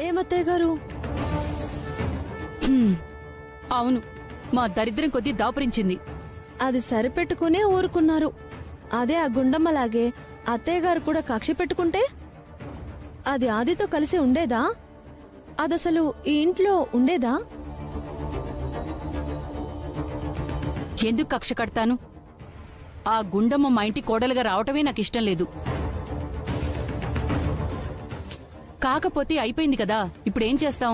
ఏమత్తయ్య గారు? అవును, మా దరిద్రం కొద్దీ దాపురించింది. అది సరిపెట్టుకునే ఊరుకున్నారు. అదే ఆ గుండమ్మలాగే అత్తయ్య గారు కూడా కక్ష పెట్టుకుంటే అది ఆదితో కలిసి ఉండేదా? అదసలు ఈ ఇంట్లో ఉండేదా? ఎందుకు కక్ష కడతాను? ఆ గుండమ్మ మా ఇంటి కోడలుగా రావటమే నాకిష్టం లేదు. కాకపోతే అయిపోయింది కదా, ఇప్పుడేం చేస్తాం?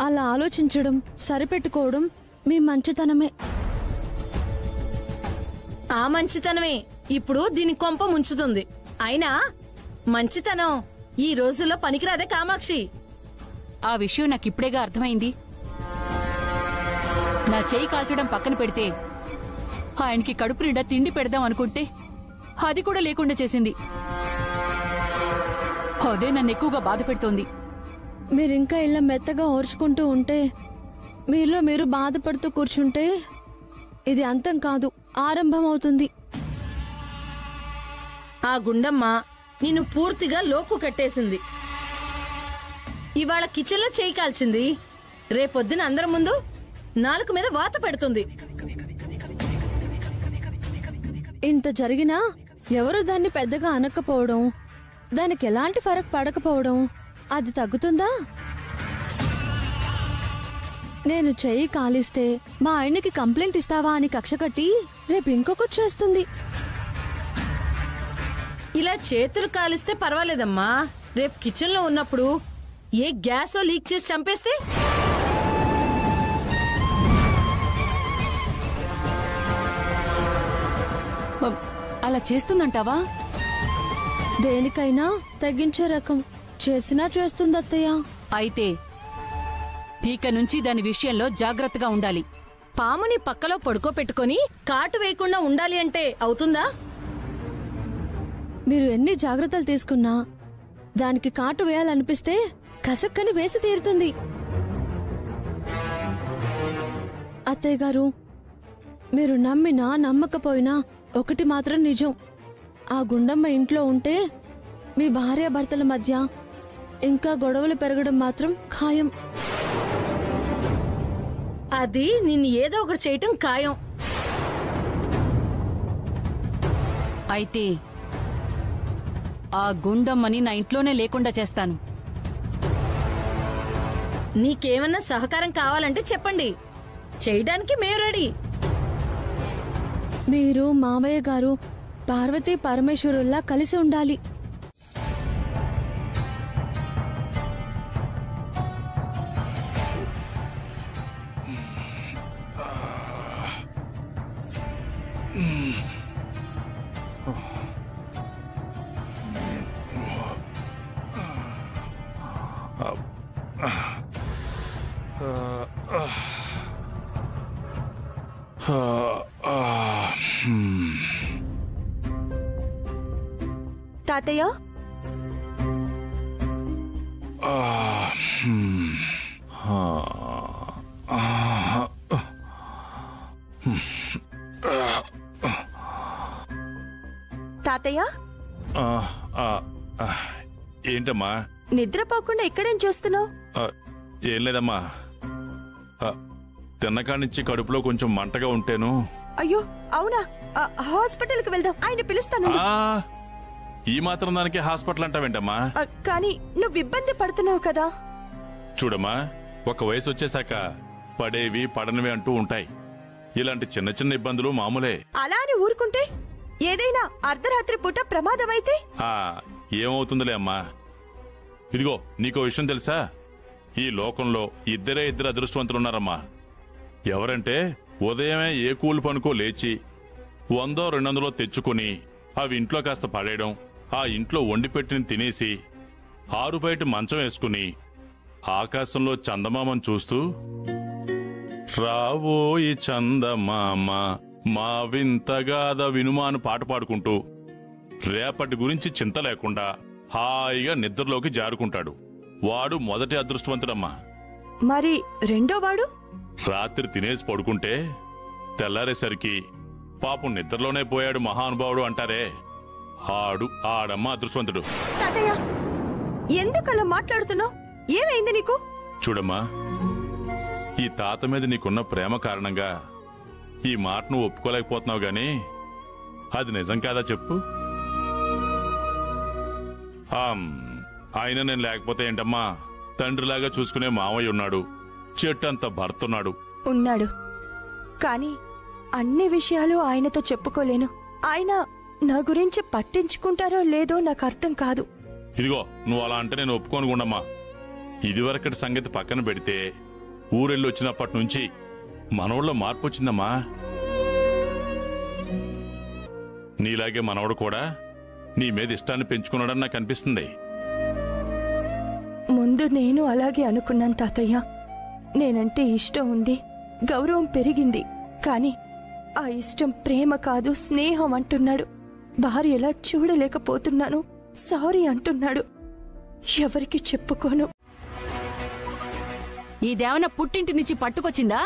అలా ఆలోచించడం, సరిపెట్టుకోవడం మీ మంచితనమే. ఆ మంచితనమే ఇప్పుడు దీని కొంప ముంచుతుంది. అయినా మంచితనం ఈ రోజుల్లో పనికిరాదే కామాక్షి. ఆ విషయం నాకిప్పుడేగా అర్థమైంది. నా చేయి కాల్చడం పక్కన పెడితే ఆయనకి కడుపు నిండా తిండి పెడదాం అనుకుంటే అది కూడా లేకుండా చేసింది. అదే నన్ను ఎక్కువగా బాధ పెడుతోంది. మీరింకా ఇలా మెత్తగా ఓర్చుకుంటూ ఉంటే, మీలో మీరు బాధపడుతూ కూర్చుంటే ఇది అంతం కాదు, ఆరంభం అవుతుంది. ఆ గుండమ్మ నిన్ను పూర్తిగా లోకు కట్టేసింది. ఇవాళ కిచెన్ లో చేయి కాల్చింది, రేపొద్దున అందరి ముందు నాలుక మీద వాత పెడుతుంది. ఇంత జరిగినా ఎవరు దాన్ని పెద్దగా అనకపోవడం, దానికి ఎలాంటి ఫరక్ పడకపోవడం, అది తగ్గుతుందా? నేను చెయ్యి కాలిస్తే మా ఆయనకి కంప్లైంట్ ఇస్తావా అని కక్ష కట్టి రేపు ఇంకొకటి చేస్తుంది. ఇలా చేతులు కాలిస్తే పర్వాలేదమ్మా, రేపు కిచెన్ లో ఉన్నప్పుడు ఏ గ్యాసో లీక్ చేసి చంపేస్తే? అలా చేస్తుందంటావా? దేనికైనా తగ్గించే రకం చేసినా చేస్తుంది అత్తయ్య. అయితే ఇక నుంచి దాని విషయంలో జాగ్రత్తగా ఉండాలి. పాముని పక్కలో పడుకోపెట్టుకుని కాటు వేయకుండా ఉండాలి అంటే అవుతుందా? మీరు ఎన్ని జాగ్రత్తలు తీసుకున్నా దానికి కాటు వేయాలనిపిస్తే కసక్కని వేసి తీరుతుంది. అత్తయ్య గారు, మీరు నమ్మినా నమ్మకపోయినా ఒకటి మాత్రం నిజం, ఆ గుండమ్మ ఇంట్లో ఉంటే మీ భార్యాభర్తల మధ్య ఇంకా గొడవలు పెరగడం మాత్రం ఖాయం. అది నిన్ను ఏదో ఒకటి చేయటం ఖాయం. అయితే ఆ గుండమ్మని నా ఇంట్లోనే లేకుండా చేస్తాను. నీకేమన్నా సహకారం కావాలంటే చెప్పండి, చేయడానికి మేము రెడీ. మీరు మామయ్య గారు పార్వతీ పరమేశ్వరుల్లా కలిసి ఉండాలి. తాతయ్య, తాతయ్య, ఏంటమ్మా? నిద్రపోకుండా ఇక్కడేం చేస్తున్నావు? ఏం లేదమ్మా, తిన్నకాడి నుంచి కడుపులో కొంచెం మంటగా ఉంటేను. అయ్యో అవునా, హాస్పిటల్ కి వెళ్దాం, ఆయన పిలుస్తాను. ఈ మాత్రం దానికి హాస్పిటల్ అంటావేంటమ్మా? కానీ నువ్వు ఇబ్బంది పడుతున్నావు కదా. చూడమ్మా, ఒక వయసు వచ్చేశాక పడేవి పడనివి అంటూ ఉంటాయి. ఇలాంటి చిన్న చిన్న ఇబ్బందులు మామూలే. అలా అని ఊరుకుంటే ఏదైనా అర్ధరాత్రి పూట ప్రమాదమైతే ఏమవుతుందిలే అమ్మా. ఇదిగో నీకో విషయం తెలుసా? ఈ లోకంలో ఇద్దరు అదృష్టవంతులున్నారమ్మా. ఎవరంటే ఉదయమే ఏ కూలి పనుకో లేచి 100-200 తెచ్చుకుని అవి ఇంట్లో కాస్త పడేయడం, ఆ ఇంట్లో వండిపెట్టిన తినేసి ఆరుబయట మంచం వేసుకుని ఆకాశంలో చందమామను చూస్తూ రావోయి చందమామ మా వింతగాథ వినుమాను పాట పాడుకుంటూ రేపటి గురించి చింత లేకుండా హాయిగా నిద్రలోకి జారుకుంటాడు. వాడు మొదటి అదృష్టవంతుడమ్మా. మరి రెండో వాడు? రాత్రి తినేసి పడుకుంటే తెల్లారేసరికి పాపం నిద్రలోనే పోయాడు మహానుభావుడు అంటారే, ఆడమ్మ అదృష్టవంతుడు. తాతయ్య ఎందుకలా మాట్లాడుతున్నావు? ఏమైంది నీకు? చూడమ్మా, ఈ తాత మీద నీకున్న ప్రేమ కారణంగా ఈ మాట నువ్వు ఒప్పుకోలేకపోతున్నావు గాని అది నిజం కాదా చెప్పు? ఆయన నేను లేకపోతే ఏంటమ్మా, తండ్రిలాగా చూసుకునే మావయ్య ఉన్నాడు, చెట్టు అంత భర్త ఉన్నాడు. కాని అన్ని విషయాలు ఆయనతో చెప్పుకోలేను. ఆయన నా గురించి పట్టించుకుంటారో లేదో నాకు అర్థం కాదు. ఇదిగో నువ్వు అలా అంటే నేను ఒప్పుకోనుకుండమ్మా. ఇదివరకటి సంగతి పక్కన పెడితే ఊరెళ్ళి వచ్చినప్పటి నుంచి మనవడిలో మార్పు వచ్చిందమ్మా. నీలాగే మనవడు కూడా నీ మీద ఇష్టాన్ని పెంచుకున్నాడని నాకు అనిపిస్తుంది. ముందు నేను అలాగే అనుకున్నాను తాతయ్య. నేనంటే ఇష్టం ఉంది, గౌరవం పెరిగింది. కాని ఆ ఇష్టం ప్రేమ కాదు, స్నేహం అంటున్నాడు. భార్యలా చూడలేకపోతున్నాను, సారీ అంటున్నాడు. ఎవరికి చెప్పుకోను. ఇదేమన్నా పుట్టింటి నుంచి పట్టుకొచ్చిందా?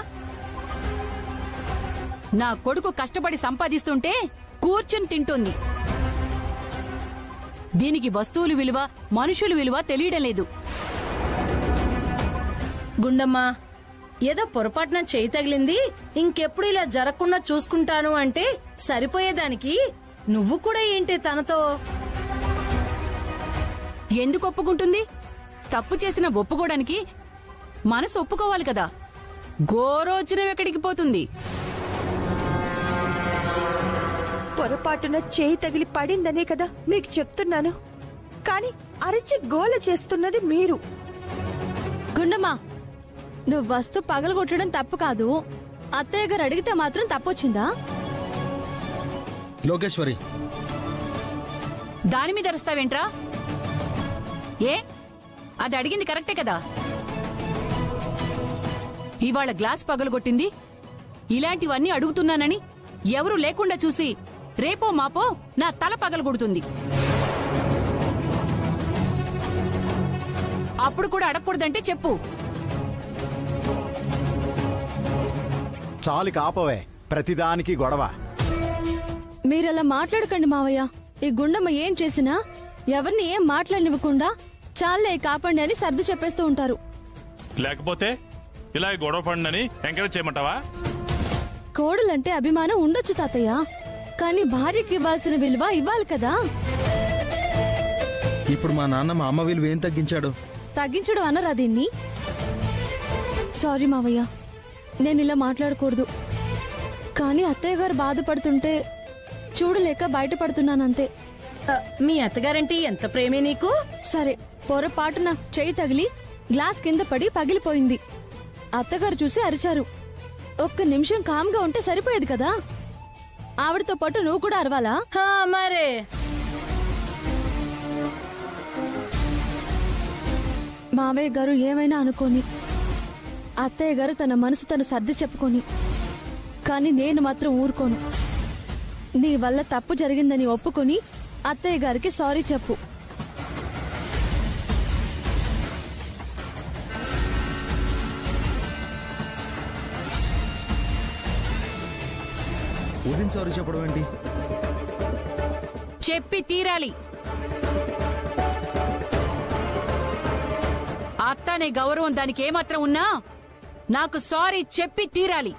నా కొడుకు కష్టపడి సంపాదిస్తుంటే కూర్చుని తింటుంది. దీనికి వస్తువుల విలువ, మనుషుల విలువ తెలియడం లేదు. గుండమ్మా, ఏదో పొరపాటున చేయి తగిలింది, ఇంకెప్పుడు ఇలా జరగకుండా చూసుకుంటాను అంటే సరిపోయేదానికి నువ్వు కూడా ఏంటి తనతో? ఎందుకు ఒప్పుకుంటుంది? తప్పు చేసిన ఒప్పుకోవడానికి మనసు ఒప్పుకోవాలి కదా. గోరోజనం ఎక్కడికి పోతుంది? పొరపాటున చేయి తగిలి పడిందనే కదా మీకు చెప్తున్నాను. కాని అరిచి గోల చేస్తున్నది మీరు. గుండమ్మా, నువ్వు వస్తు పగలగొట్టడం తప్పు కాదు. అత్తయ్య గారు అడిగితే మాత్రం తప్పొచ్చిందా? లోకేశ్వరి, దాని మీద అరుస్తావేంట్రా? ఏ, అది అడిగింది కరెక్టే కదా. ఇవాళ గ్లాస్ పగలగొట్టింది. ఇలాంటివన్నీ అడుగుతున్నానని ఎవరు లేకుండా చూసి రేపో మాపో నా తల పగలగొడుతుంది. అప్పుడు కూడా అడగకూడదంటే చెప్పు. చాలిక ఆపవే, ప్రతిదానికి గొడవ. మీరలా మాట్లాడకండి మావయ్య. ఈ గుండమ్మ ఏం చేసినా ఎవరిని ఏం మాట్లాడనివ్వకుండా చాలే కాపండి అని సర్దు చెప్పేస్తూ ఉంటారు. లేకపోతే ఇలా గొడవ పడినని ఎంకరేజ్ చేయమంటావా? కోడలంటే అభిమానం ఉండొచ్చు తాతయ్య, కానీ భార్యకి ఇవ్వాల్సిన విలువ ఇవ్వాలి కదా. ఇప్పుడు మా నాన్న మా అమ్మ విలువ ఏం తగ్గించాడు? తగ్గించడం అనరా దీన్ని? సారీ మావయ్య, నేను ఇలా మాట్లాడకూడదు. కానీ అత్తయ్య గారు బాధపడుతుంటే చూడలేక బయటపడుతున్నానంతే. మీ అత్తగారంటే ఎంత ప్రేమే నీకు? సరే, పొరపాటున చెయ్యి తగిలి గ్లాస్ కింద పడి పగిలిపోయింది. అత్తగారు చూసి అరిచారు. ఒక్క నిమిషం కామ్గా ఉంటే సరిపోయేది కదా. ఆవిడతో పాటు నువ్వు కూడా అరవాలా? మరే మావయ్య గారు ఏమైనా అనుకోని, అత్తయ్య గారు తన మనసు తను సర్ది చెప్పుకొని, కానీ నేను మాత్రం ఊరుకోను. నీ వల్ల తప్పు జరిగిందని ఒప్పుకొని అత్తయ్య గారికి సారీ చెప్పు. ఉదయం సారీ చెప్పడం ఏంటి? చెప్పి తీరాలి. అత్త అనే గౌరవం దానికి ఏమాత్రం ఉన్నా నాకు సారీ చెప్పి తీరాలి.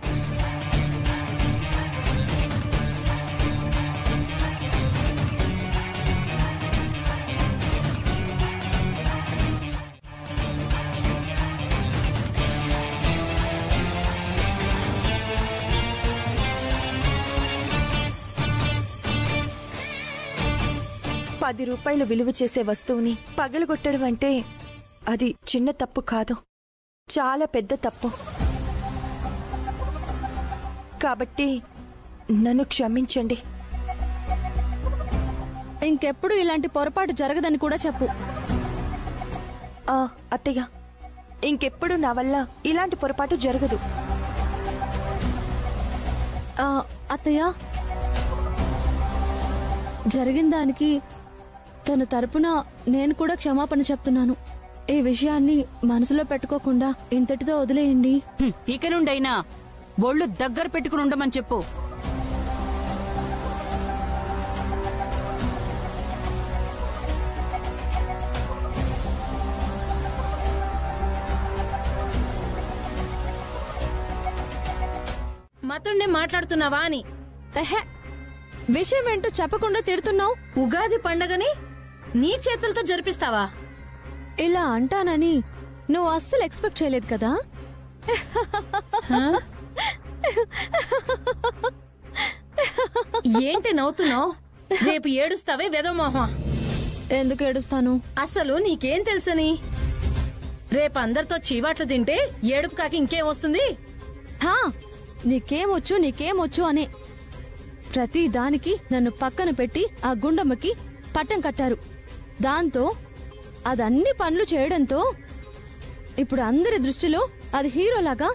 ₹10 విలువ చేసే వస్తువుని పగలగొట్టడం అంటే అది చిన్న తప్పు కాదు, చాలా పెద్ద తప్పు. కాబట్టి నన్ను క్షమించండి. ఇంకెప్పుడు ఇలాంటి పొరపాటు జరగదని కూడా చెప్పు. అత్తయ్య, ఇంకెప్పుడు నా వల్ల ఇలాంటి పొరపాటు జరగదు. అత్తయ్య, జరిగిన దానికి తన తరపున నేను కూడా క్షమాపణ చెప్తున్నాను. ఈ విషయాన్ని మనసులో పెట్టుకోకుండా ఇంతటితో వదిలేయండి. ఇక నుండైనా ఒళ్ళు దగ్గర పెట్టుకుని ఉండమని చెప్పు. నాతోనే మాట్లాడుతున్నావా అని. ఎహె, విషయం ఏంటో చెప్పకుండా తిడుతున్నావు. ఉగాది పండగని నీ చేతులతో జరిపిస్తావా? ఇలా అంటానని నువ్వు అస్సలు ఎక్స్పెక్ట్ చేయలేదు కదా. ఏంటి నవ్వుతున్నావు? రేపు ఏడుస్తావే వెదమోహం. ఎందుకు ఏడుస్తాను? అసలు నీకేం తెలుసని? రేపు అందరితో చీవాట్లు తింటే ఏడుపు కాక ఇంకేం వస్తుంది? హా, నీకేమొచ్చు అని ప్రతి దానికి నన్ను పక్కన పెట్టి ఆ గుండమ్మకి పట్టం కట్టారు. దాంతో అదన్ని పనులు చేయడంతో ఇప్పుడు అందరి దృష్టిలో అది హీరోలాగా,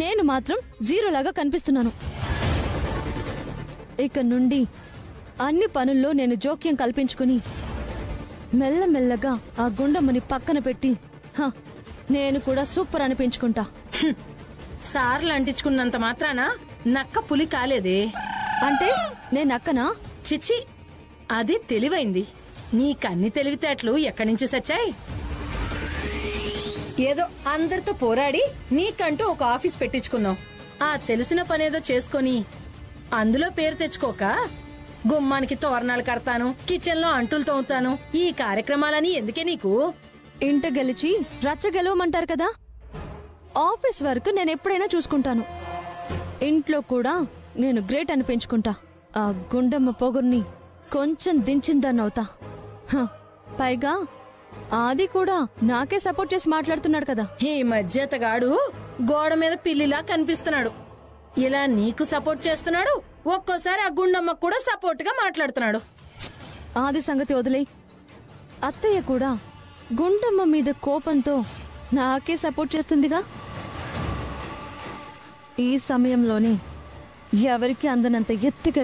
నేను మాత్రం జీరోలాగా కనిపిస్తున్నాను. ఇక నుండి అన్ని పనుల్లో నేను జోక్యం కల్పించుకుని మెల్లమెల్లగా ఆ గుండమ్మని పక్కన పెట్టి నేను కూడా సూపర్ అనిపించుకుంటా. సార్లు అంటించుకున్నంత మాత్రాన నక్క పులి కాలేదే. అంటే నేను నక్కనా? చిచ్చి, అది తెలివైంది. నీకన్ని తెలివితేటలు ఎక్కడి నుంచి సచ్చాయి? ఏదో అందరితో పోరాడి నీకంటూ ఒక ఆఫీస్ పెట్టించుకున్నావు. ఆ తెలిసిన పనేదో చేసుకొని అందులో పేరు తెచ్చుకోక గుమ్మానికి తోరణాలు కడతాను, కిచెన్ లో అంటులు తోముతాను, ఈ కార్యక్రమాలని ఎందుకే నీకు? ఇంట గెలిచి రచ్చ గెలవమంటారు కదా. ఆఫీస్ వర్క్ నేను ఎప్పుడైనా చూసుకుంటాను. ఇంట్లో కూడా నేను గ్రేట్ అనిపించుకుంటా. ఆ గుండమ్మ పొగుర్ని కొంచెం దించిందన్నవుతా. పైగా ఆది కూడా నాకే సపోర్ట్ చేసి మాట్లాడుతున్నాడు కదా. ఈ మధ్యతగాడు గోడ మీద పిల్లిలా కనిపిస్తున్నాడు. ఇలా నీకు సపోర్ట్ చేస్తున్నాడు, ఒక్కోసారి ఆ గుండమ్మ కూడా సపోర్ట్ గా మాట్లాడుతున్నాడు. ఆది సంగతి వదిలే. అత్తయ్య కూడా గుండమ్మ మీద కోపంతో నాకే సపోర్ట్ చేస్తుందిగా. ఈ సమయంలోనే ఎవరికి అందనంత ఎత్తుగా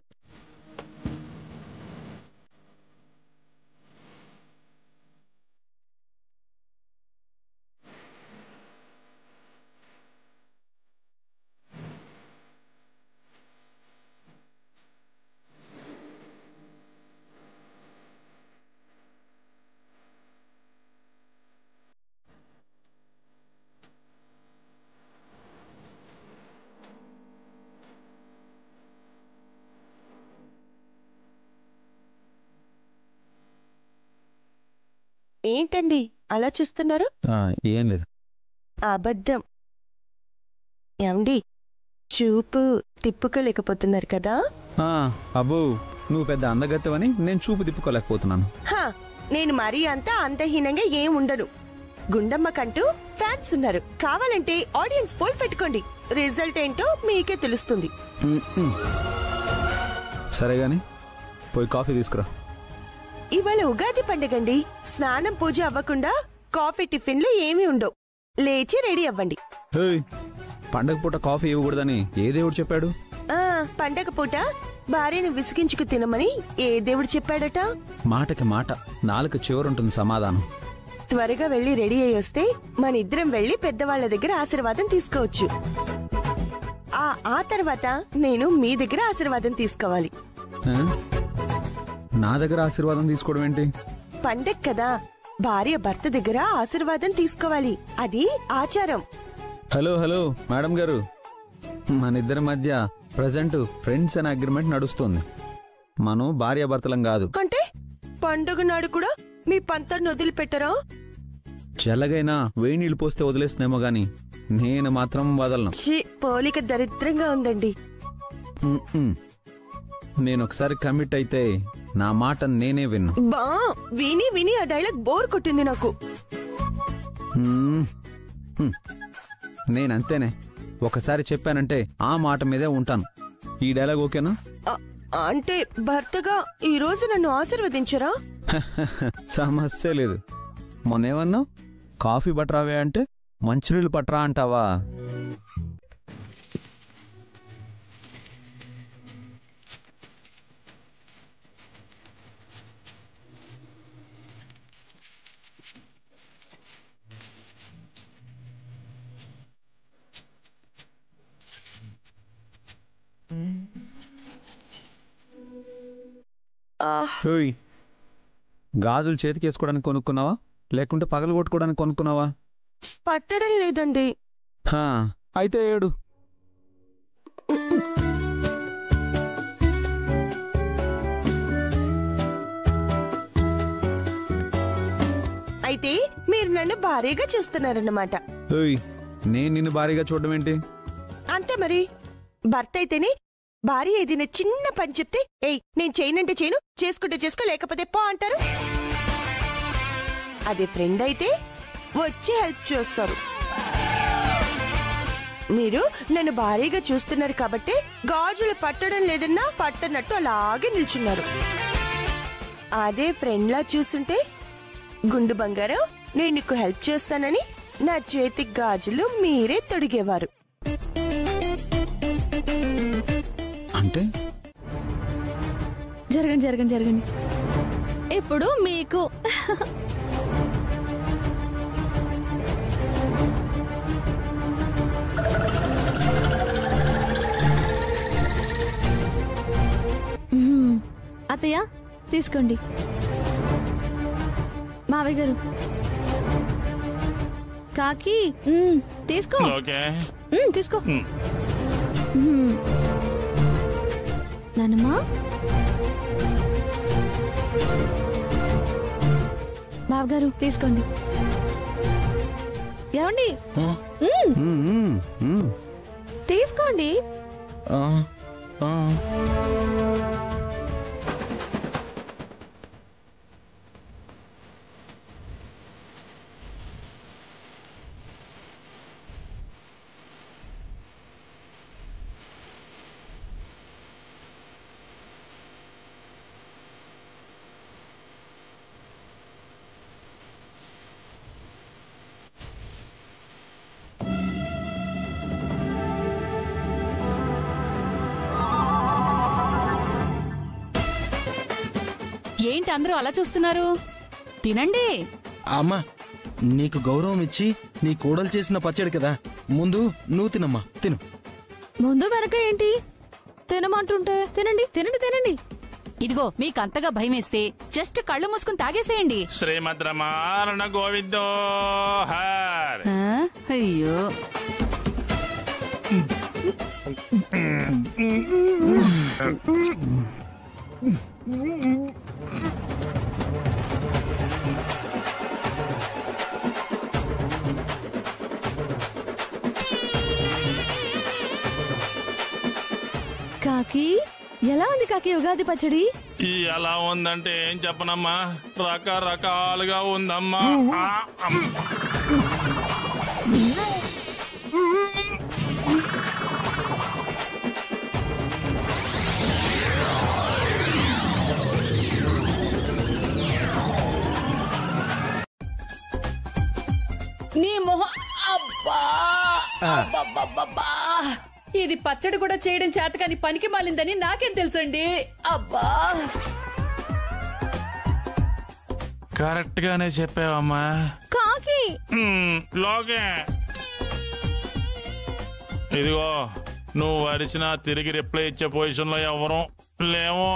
ఏంటండి అలా చూస్తున్నారు? ఏం లేదు. అబద్ధం. ఏమండి, చూపు తిప్పుకోలేకపోతున్నారు కదా? అబ్బో, నువ్వు పెద్ద అందగత్తవని నేను చూపు తిప్పుకోలేకపోతున్నాను. నేను మరీ అంత అంతహీనంగా ఏం ఉండను. గుండమ్మకంటూ ఫ్యాన్స్ ఉన్నారు. కావాలంటే ఆడియన్స్ పోల్ పెట్టుకోండి. రిజల్ట్ ఏంటో మీకే తెలుస్తుంది. సరే గాని పోయి కాఫీ తీసుకురా. ఇవాళ ఉగాది పండుగండి. స్నానం పూజ అవ్వకుండా కాఫీ టిఫిన్లు ఏమీ ఉండవు. లేచి రెడీ అవ్వండి. పండగ పూట కాఫీ ఇవ్వకూడదని ఏ దేవుడు చెప్పాడు? పండగ పూట భార్యను విసిగించుకు తినమని ఏ దేవుడు చెప్పాడట? మాటకి మాట, నాలుక చివరుంటుంది సమాధానం. త్వరగా వెళ్లి రెడీ అయ్యి వస్తే మన ఇద్దరం వెళ్లి పెద్దవాళ్ల దగ్గర ఆశీర్వాదం తీసుకోవచ్చు. ఆ తర్వాత నేను మీ దగ్గర ఆశీర్వాదం తీసుకోవాలి. నా దగ్గర ఆశీర్వాదం తీసుకోవడం ఏంటి? పండగ కదా, భార్య భర్త దగ్గర ఆశీర్వాదం తీసుకోవాలి. అది ఆచారం. హలో హలో మేడం గారు, మన ఇద్దరి మధ్య ప్రజెంట్ ఫ్రెండ్స్ అనే అగ్రిమెంట్ నడుస్తుంది. మనం భార్యాభర్తలం కాదు. అంటే పండుగ నాడు కూడా మీ పంతాన్ని వదిలిపెట్టరా? చల్లగైనా వేడి నీళ్లు పోస్తే వదిలేస్తున్నామో గాని నేను మాత్రం వదలను. పోలిక దరిద్రంగా ఉందండి. నేను ఒకసారి కమిట్ అయితే నా మాట నేనే విన్ను. విని విని ఆ డైలాగ్ బోర్ కొట్టింది నాకు. నేనంతేనే, ఒకసారి చెప్పానంటే ఆ మాట మీదే ఉంటాను. ఈ డైలాగ్ ఓకేనా? అంటే భర్తగా ఈ రోజు నన్ను ఆశీర్వదించరా? సమస్య లేదు. మొన్నేమన్నావు? కాఫీ పట్టరావే అంటే మంచినీళ్ళు పట్టరా అంటావా? గాజులు చేతికి వేసుకోవడానికి కొనుక్కున్నావా లేకుంటే పగలు కొట్టుకోవడానికి కొనుక్కున్నావా? పట్టడం లేదండి. అయితే ఏడు. అయితే మీరు నన్ను భారీగా చూస్తున్నారన్నమాట. ఏయ్, నేను నిన్ను భారీగా చూడడం ఏంటి? అంతే మరి. భర్త అయితేనే భార్య ఏదైనా చిన్న పని చెప్తే ఏయ్ నేను చేయనంటే చేయను, చేసుకుంటే చేసుకో, లేకపోతే పో అంటారు. అదే ఫ్రెండ్ అయితే వచ్చి హెల్ప్ చేస్తారు. మీరు నన్ను భారీగా చూస్తున్నారు కాబట్టి గాజులు పట్టడం లేదన్నా పట్టనట్టు అలాగే నిల్చున్నారు. అదే ఫ్రెండ్లా చూస్తుంటే గుండు బంగారం నేను నీకు హెల్ప్ చేస్తానని నా చేతి గాజులు మీరే తొడిగేవారు. అంటే జరగండి జరగండి జరగండి. ఇప్పుడు మీకు అత్తయ్య తీసుకోండి. మావయ్య గారు కాకి తీసుకో. ఓకే తీసుకో. నానమ్మా బావగారు తీసుకోండి. ఏమండి తీసుకోండి. ఏంటి అందరూ అలా చూస్తున్నారు? తినండి. అమ్మా, నీకు గౌరవం ఇచ్చి నీ కోడలు చేసిన పచ్చడి కదా, ముందు నువ్వు తినమ్మా, తిను. ముందు వెనక ఏంటి తినమంటుంటే? తినండి తినండి తినండి. ఇదిగో మీకంతగా భయమేస్తే జస్ట్ కళ్ళు మూసుకుని తాగేసేయండి. శ్రీమద్రమారణ గోవిందో హర్. అయ్యో కాకి ఎలా ఉంది కాకి ఉగాది పచ్చడి? ఎలా ఉందంటే ఏం చెప్పనమ్మా, రకరకాలుగా ఉందమ్మా. నీ మొహం. అబ్బా అబ్బబ్బబ్బబ్బా. ఇది పచ్చడి కూడా చేయడం చేతకాని పనికి మాలిందని నాకేం తెలుసండి. అబ్బా కరెక్ట్ గానే చెప్పావమ్మా కాకి. లోకే ఇదిగో, నువ్వు అరిచినా తిరిగి రిప్లై ఇచ్చే పొజిషన్ లో ఎవరు లేవు.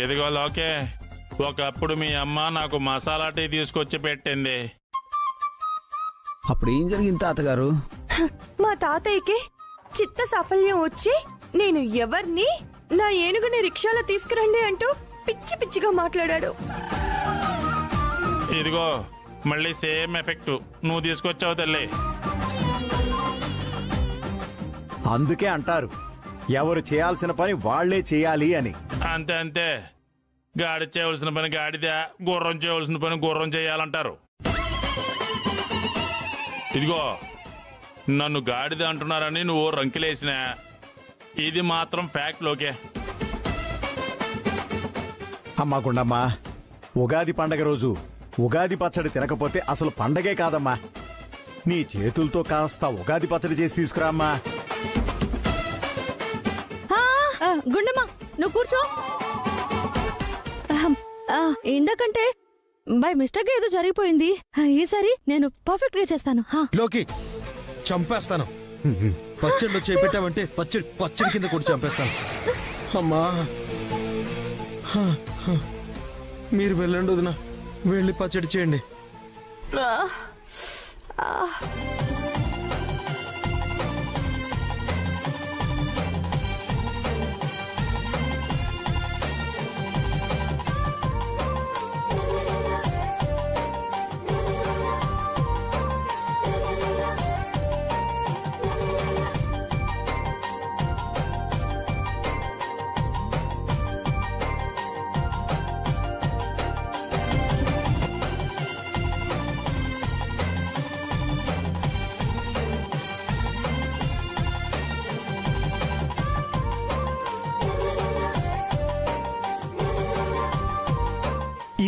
ఇదిగో లోకే, ఒకప్పుడు మీ అమ్మ నాకు మసాలా టీ తీసుకొచ్చి పెట్టింది. అప్పుడు ఏం జరిగింది తాతగారు? మా తాతయ్యకి చిత్త సాఫల్యం వచ్చి నేను ఎవరిని నా ఏనుగుని రిక్షాలో తీసుకురండి అంటూ పిచ్చి పిచ్చిగా మాట్లాడాడు. ఇదిగో మళ్ళీ సేమ్ ఎఫెక్ట్ నువ్వు తీసుకొచ్చావు తల్లి. అందుకే అంటారు ఎవరు చేయాల్సిన పని వాళ్లే చేయాలి అని. అంతే అంతే, గాడి చేయవలసిన పని గాడిద, గుర్రం చేయవలసిన పని గుర్రం చేయాలంటారు. ఇదిగో, నన్ను గాడిద అంటున్నారని నువ్వు రంకిలేసిన ఇది మాత్రం ఫ్యాక్ట్ లోకే. అమ్మా గుండమ్మా, ఉగాది పండగ రోజు ఉగాది పచ్చడి తినకపోతే అసలు పండగే కాదమ్మా. నీ చేతులతో కాస్త ఉగాది పచ్చడి చేసి తీసుకురామ్మా. గుండమ్మ నువ్వు కూర్చో. ఇందాకంటే బై మిస్టేక్ ఏదో జరిగిపోయింది. ఈసారి నేను పర్ఫెక్ట్ గా చేస్తాను. లోకి చంపేస్తాను. పచ్చడిలో చేపెట్టావంటే పచ్చడి కింద కూడా చంపేస్తాను. అమ్మా, మీరు వెళ్ళండి వదినా, వెళ్ళి పచ్చడి చేయండి.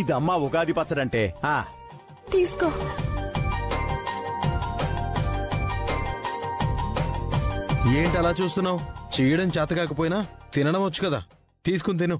ఇదమ్మా ఉగాది పచ్చడంటే. తీసుకో. ఏంటి అలా చూస్తున్నావు? చేయడం చేత కాకపోయినా తినడం వచ్చు కదా, తీసుకుని తిను.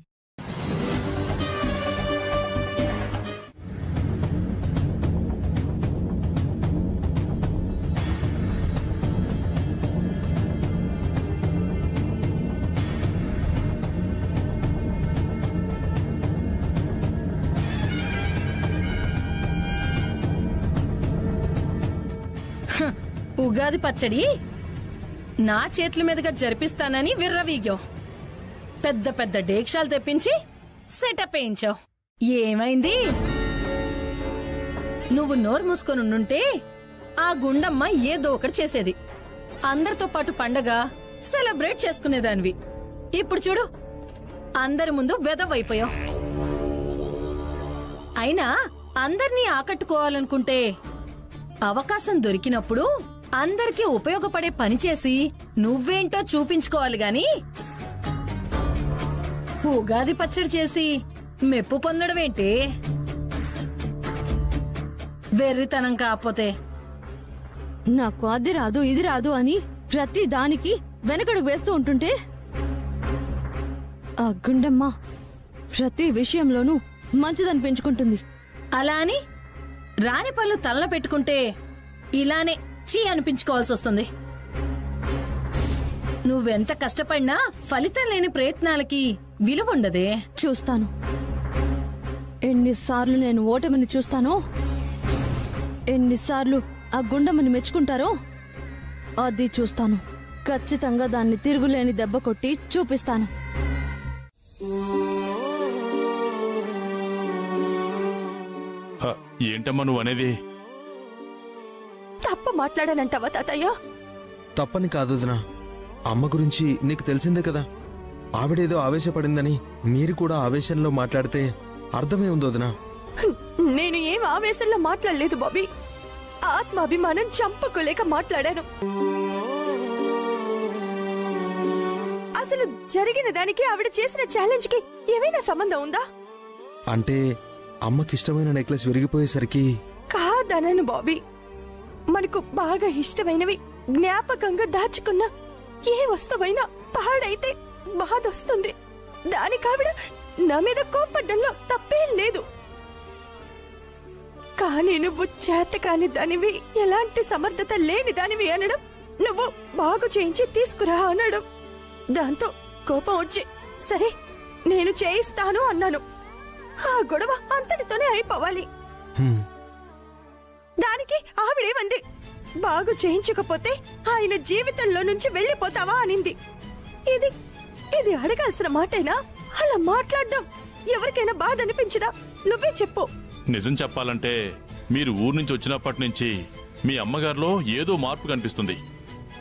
ఉగాది పచ్చడి నా చేతుల మీదుగా జరిపిస్తానని విర్రవీగావు. పెద్ద పెద్ద డేక్షాలు తెప్పించి సెటప్ వేయించావు. ఏమైంది? నువ్వు నోరు మూసుకొని ఉండుంటే ఆ గుండమ్మ ఏదో ఒకటి చేసేది. అందరితో పాటు పండగ సెలబ్రేట్ చేసుకునేదానివి. ఇప్పుడు చూడు, అందరి ముందు వెదవైపోయావు. అయినా అందర్నీ ఆకట్టుకోవాలనుకుంటే అవకాశం దొరికినప్పుడు అందరికీ ఉపయోగపడే పని చేసి నువ్వేంటో చూపించుకోవాలి గాని ఉగాది పచ్చడి చేసి మెప్పు పొందడమేంటి? వెర్రితనం కాకపోతే. నాకు అది రాదు ఇది రాదు అని ప్రతి దానికి వెనకడు వేస్తూ ఉంటుంటే ఆ గుండమ్మ ప్రతి విషయంలోనూ మంచిదనిపించుకుంటుంది. అలా అని రాని పళ్ళు తలన పెట్టుకుంటే ఇలానే చీ అనిపించుకోవాల్సి వస్తుంది. నువ్వెంత కష్టపడినా ఫలితం లేని ప్రయత్నాలకి విలువ ఉండదే. చూస్తాను, ఎన్నిసార్లు నేను ఓటమిని చూస్తానో, ఎన్నిసార్లు ఆ గుండమ్మని మెచ్చుకుంటారో అది చూస్తాను. ఖచ్చితంగా దాన్ని తిరుగులేని దెబ్బ కొట్టి చూపిస్తాను. ఏంటమ్మా నువ్వు అనేది? తప్ప మాట్లాడానంటావా తాతయ్య? తప్పని కాదు వదినా, అమ్మ గురించి నీకు తెలిసిందే కదా. ఆవిడేదో ఆవేశపడిందని మీరు కూడా ఆవేశంలో మాట్లాడితే అర్థమే ఉంది వదినా. నేను ఏం ఆవేశంలో మాట్లాడలేదు బాబీ. ఆత్మాభిమానం చంపుకోలేక మాట్లాడాను. అసలు జరిగిన దానికి ఆవిడ చేసిన ఛాలెంజ్ కి ఏమైనా సంబంధం ఉందా? అంటే అమ్మకిష్టమైన నెక్లెస్ విరిగిపోయేసరికి కాదనను బాబీ. మనకు బాగా ఇష్టమైనవి జ్ఞాపకంగా దాచుకున్న ఏ వస్తువైనా పాడైతే బాధొస్తుంది. దానికి ఆవిడ నా మీద కోపడ్డంలో తప్పేం లేదు. కానీ నువ్వు చేతకాని దానివి, ఎలాంటి సమర్థత లేని దానివి అనడం, నువ్వు బాగు చేయించి తీసుకురా అనడం, దాంతో కోపం వచ్చి సరే నేను చేయిస్తాను అన్నాను. ఆ గొడవ అంతటితోనే అయిపోవాలి. దానికి ఆవిడేమంది, బాగు చేయించకపోతే ఆయన జీవితంలో నుంచి వెళ్లిపోతావా అనింది. ఇది ఇది అడగాల్సిన మాటేనా? అలా మాట్లాడడం ఎవరికైనా బాధ అనిపించదా? నువ్వే చెప్పు. నిజం చెప్పాలంటే మీరు ఊరు నుంచి వచ్చినప్పటి నుంచి మీ అమ్మగారిలో ఏదో మార్పు కనిపిస్తుంది.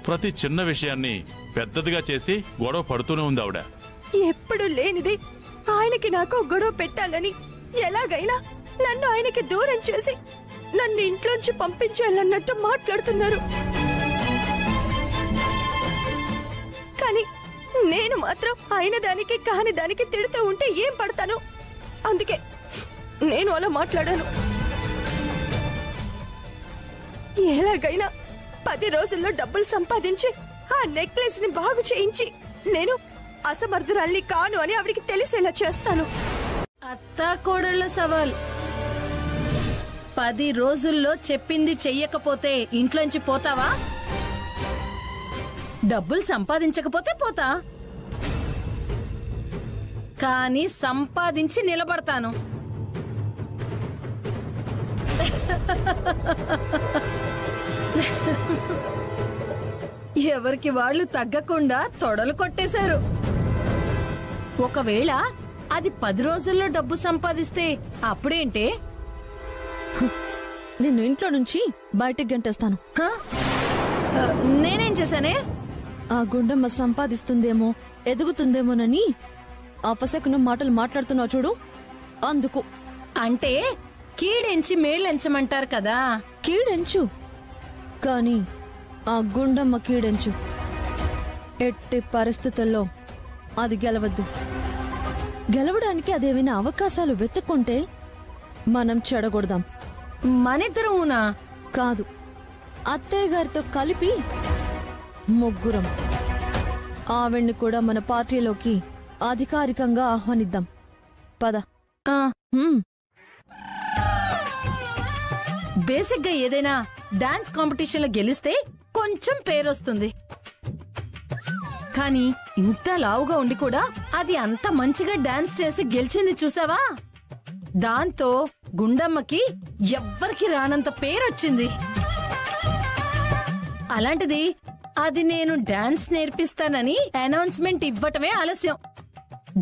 ప్రతి చిన్న విషయాన్ని పెద్దదిగా చేసి గొడవ పడుతూనే ఉంది ఆవిడ. ఎప్పుడు లేనిది ఆయనకి నాకు గొడవ పెట్టాలని ఎలాగైనా నన్ను ఆయనకి దూరం చేసి నన్ను ఇంట్లోంచి పంపించాలన్నట్టు మాట్లాడుతున్నారు. కానీ నేను మాత్రం అయిన దానికి కాని దానికి తిడుతూ ఉంటే ఏం పడతాను? అందుకే నేను అలా మాట్లాడాను. ఎలాగైనా 10 రోజుల్లో డబ్బులు సంపాదించి ఆ నెక్లెస్ ని బాగు చేయించి నేను అసమర్థురాల్ని కాను అని ఆవిడికి తెలిసేలా చేస్తాను. అత్తా కోడళ్ల సవాల్. 10 రోజుల్లో చెప్పింది చెయ్యకపోతే ఇంట్లోంచి పోతావా? డబ్బులు సంపాదించకపోతే పోతా, కానీ సంపాదించి నిలబడతాను. ఎవరికి వాళ్ళు తగ్గకుండా తొడలు కొట్టేశారు. ఒకవేళ అది 10 రోజుల్లో డబ్బు సంపాదిస్తే అప్పుడేంటే? నిన్ను ఇంట్లో నుంచి బయటికి గంటేస్తాను. నేనేం చేశానే? ఆ గుండమ్మ సంపాదిస్తుందేమో ఎదుగుతుందేమోనని అపశకునం మాటలు మాట్లాడుతున్నావు చూడు, అందుకు. అంటే కీడెంచి మేలెంచమంటారు కదా. కీడెంచు, కాని ఆ గుండమ్మ కీడెంచు. ఎట్టి పరిస్థితుల్లో అది గెలవద్దు. గెలవడానికి అదేమైనా అవకాశాలు వెతుక్కుంటే మనం చెడగొడదాం. మనిద్దరమునా? కాదు, అత్తయ్య గారితో కలిపి ముగ్గురం. ఆవిడ్ని కూడా మన పార్టీలోకి అధికారికంగా ఆహ్వానిద్దాం. పద. బేసిక్ గా ఏదైనా డాన్స్ కాంపిటీషన్ లో గెలిస్తే కొంచెం పేరొస్తుంది. కానీ ఇంత లావుగా ఉండి కూడా అది అంత మంచిగా డాన్స్ చేసి గెలిచింది చూసావా? దాంతో గుండమ్మకి ఎవ్వరికి రానంత పేరొచ్చింది. అలాంటిది అది నేను డాన్స్ నేర్పిస్తానని అనౌన్స్మెంట్ ఇవ్వటమే ఆలస్యం.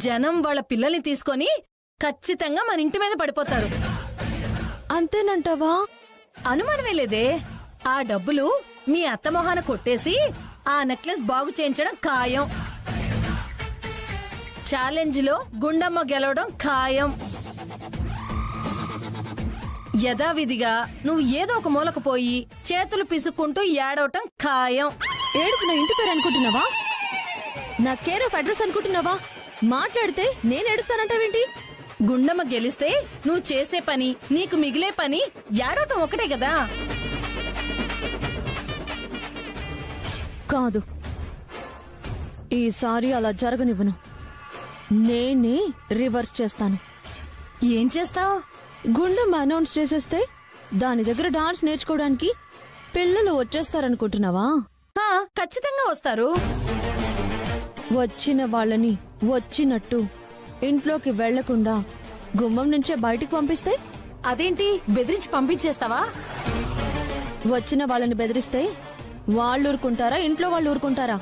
జనం వాళ్ళ పిల్లల్ని తీసుకొని ఖచ్చితంగా మన ఇంటి మీద పడిపోతారు. అంతేనంటావా? అనుమానమే లేదే. ఆ డబ్బులు మీ అత్తమొహాన కొట్టేసి ఆ నెక్లెస్ బాగు చేయించడం ఖాయం. ఛాలెంజ్ లో గుండమ్మ గెలవడం ఖాయం. యథావిధిగా నువ్వు ఏదో ఒక మూలకు పోయి చేతులు పిసుక్కుంటూ ఏడవటం ఖాయం. ఏడుపు నా ఇంటి పేరు అనుకుంటున్నావా? నా కేర్ ఆఫ్ అడ్రస్ అనుకుంటున్నావా? మాట్లాడితే నేను ఏడుస్తానంటావేంటి? గుండమ్మ గెలిస్తే నువ్వు చేసే పని, నీకు మిగిలే పని ఏడవటం ఒకటే కదా. కాదు, ఈసారి అలా జరగనివ్వను. నేనే రివర్స్ చేస్తాను. ఏం చేస్తావు? గుండమ్మ అనౌన్స్ చేసేస్తే దాని దగ్గర డాన్స్ నేర్చుకోవడానికి పిల్లలు వచ్చేస్తారనుకుంటున్నావా? ఖచ్చితంగా వస్తారు. వచ్చిన వాళ్ళని వచ్చినట్టు ఇంట్లోకి వెళ్లకుండా గుమ్మం నుంచే బయటికి పంపిస్తే? అదేంటి, బెదిరించి పంపించేస్తావా? వచ్చిన వాళ్ళని బెదిరిస్తే వాళ్ళు ఊరుకుంటారా, ఇంట్లో వాళ్ళు ఊరుకుంటారా?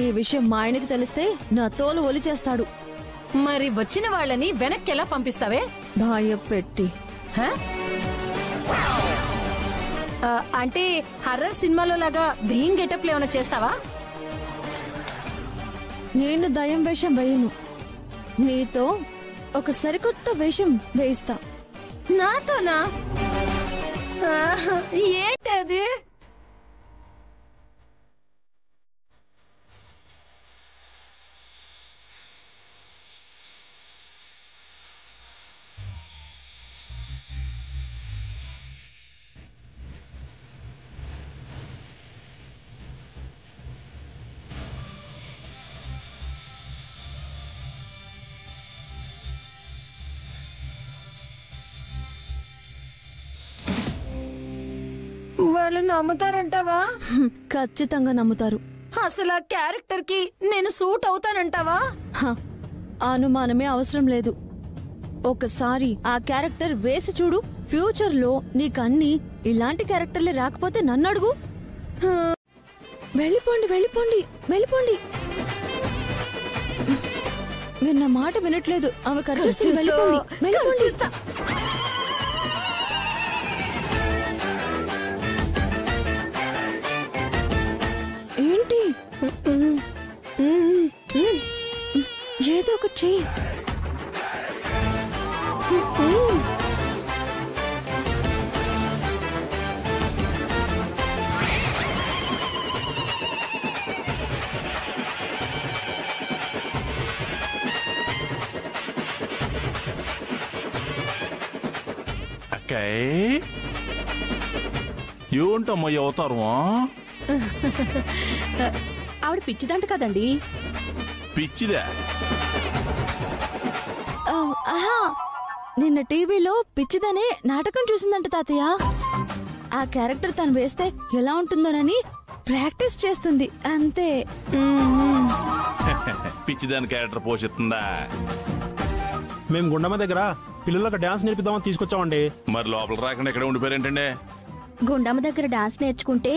ఈ విషయం మా ఆయనకి తెలిస్తే నా తోలు ఒలిచేస్తాడు. మరి వచ్చిన వాళ్ళని వెనక్కి ఎలా పంపిస్తావే? భయపెట్టి. అంటే హర్రర్ సినిమాలో లాగా దెయ్యం గెటప్లు ఏమైనా చేస్తావా? నేను దయ్యం వేషం వేయను. నీతో ఒక సరికొత్త వేషం వేయిస్తా. నాతోనా? ఏంటది? వాళ్ళు నమ్ముతారంటావా? ఖచ్చితంగా నమ్ముతారు. అసలు ఆ క్యారెక్టర్ కి నేను సూట్ అవుతానంటావా? అనుమానమే అవసరం లేదు. ఒకసారి ఆ క్యారెక్టర్ వేసి చూడు. ఫ్యూచర్ లో నీకన్నీ ఇలాంటి క్యారెక్టర్లే రాకపోతే నన్ను అడుగు. వెళ్ళిపోండి, వెళ్ళిపోండి, వెళ్ళిపోండి. మీరు నా మాట వినట్లేదు. ఆమె ఖర్చు. వెళ్ళిపోండి, వెళ్ళిపోండి. ఏంటి? ఏదో ఒకటి చెయ్యి. ఏంటమ్మా అవుతారు? ఆవిడ పిచ్చిదంట కదండి. పిచ్చిదా? నిన్న టీవీలో పిచ్చిదనే నాటకం చూసిందంట తాతయ్య. ఆ క్యారెక్టర్ తను వేస్తే ఎలా ఉంటుందోనని ప్రాక్టీస్ చేస్తుంది అంతే. పిచ్చిదాని క్యారెక్టర్ పోషిస్తుందా? మేము గుండమ్మ దగ్గర పిల్లలకు డాన్స్ నేర్పిద్దామని తీసుకొచ్చామండి. మరి లోపల రాకుండా ఎక్కడ ఉండిపోయారేంటండి? గుండమ్మ దగ్గర డాన్స్ నేర్చుకుంటే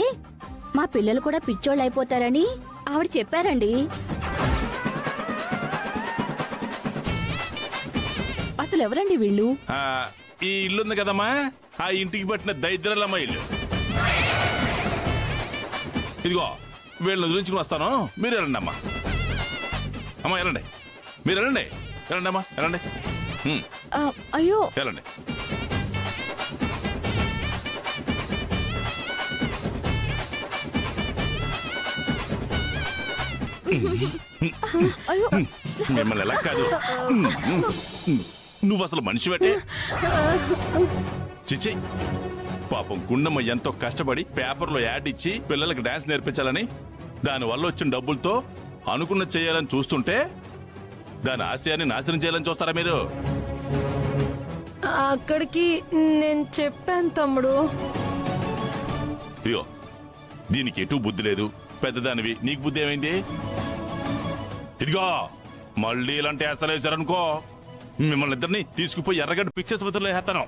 మా పిల్లలు కూడా పిచ్చోళ్ళు అయిపోతారని ఆవిడ చెప్పారండి. అసలు ఎవరండి వీళ్ళు? ఈ ఇల్లుంది కదమ్మా, ఆ ఇంటికి పట్టిన దైద్రలమ్మ ఇల్లు. ఇదిగో వీళ్ళని వదిలించుకుని వస్తాను, మీరు వెళ్ళండి అమ్మా. అమ్మా వెళ్ళండి, మీరు వెళ్ళండి, వెళ్ళండి అమ్మా, వెళ్ళండి. అయ్యో వెళ్ళండి. అయ్యో మిమ్మల్ని ఎలా కాదు. నువ్వు అసలు మనిషి పెట్టే చిచ్చి. పాపం గుండమ్మ ఎంతో కష్టపడి పేపర్లో యాడ్ ఇచ్చి పిల్లలకి డాన్స్ నేర్పించాలని దానివల్ల వచ్చిన డబ్బులతో అనుకున్నది చేయాలని చూస్తుంటే దాని ఆశయాన్ని నాశనం చేయాలని చూస్తారా మీరు? అక్కడికి నేను చెప్పాను తమ్ముడు. అయ్యో, దీనికి ఎటు బుద్ధి లేదు. పెద్దదానివి, నీకు బుద్ధి ఏమైంది? ఇదిగో మళ్ళీ ఇలాంటి ఆశలు వేశారనుకో, మిమ్మల్ని ఇద్దరిని తీసుకుపోయి ఎర్రగడ్డ పిక్చర్స్ బదులు వేస్తాను.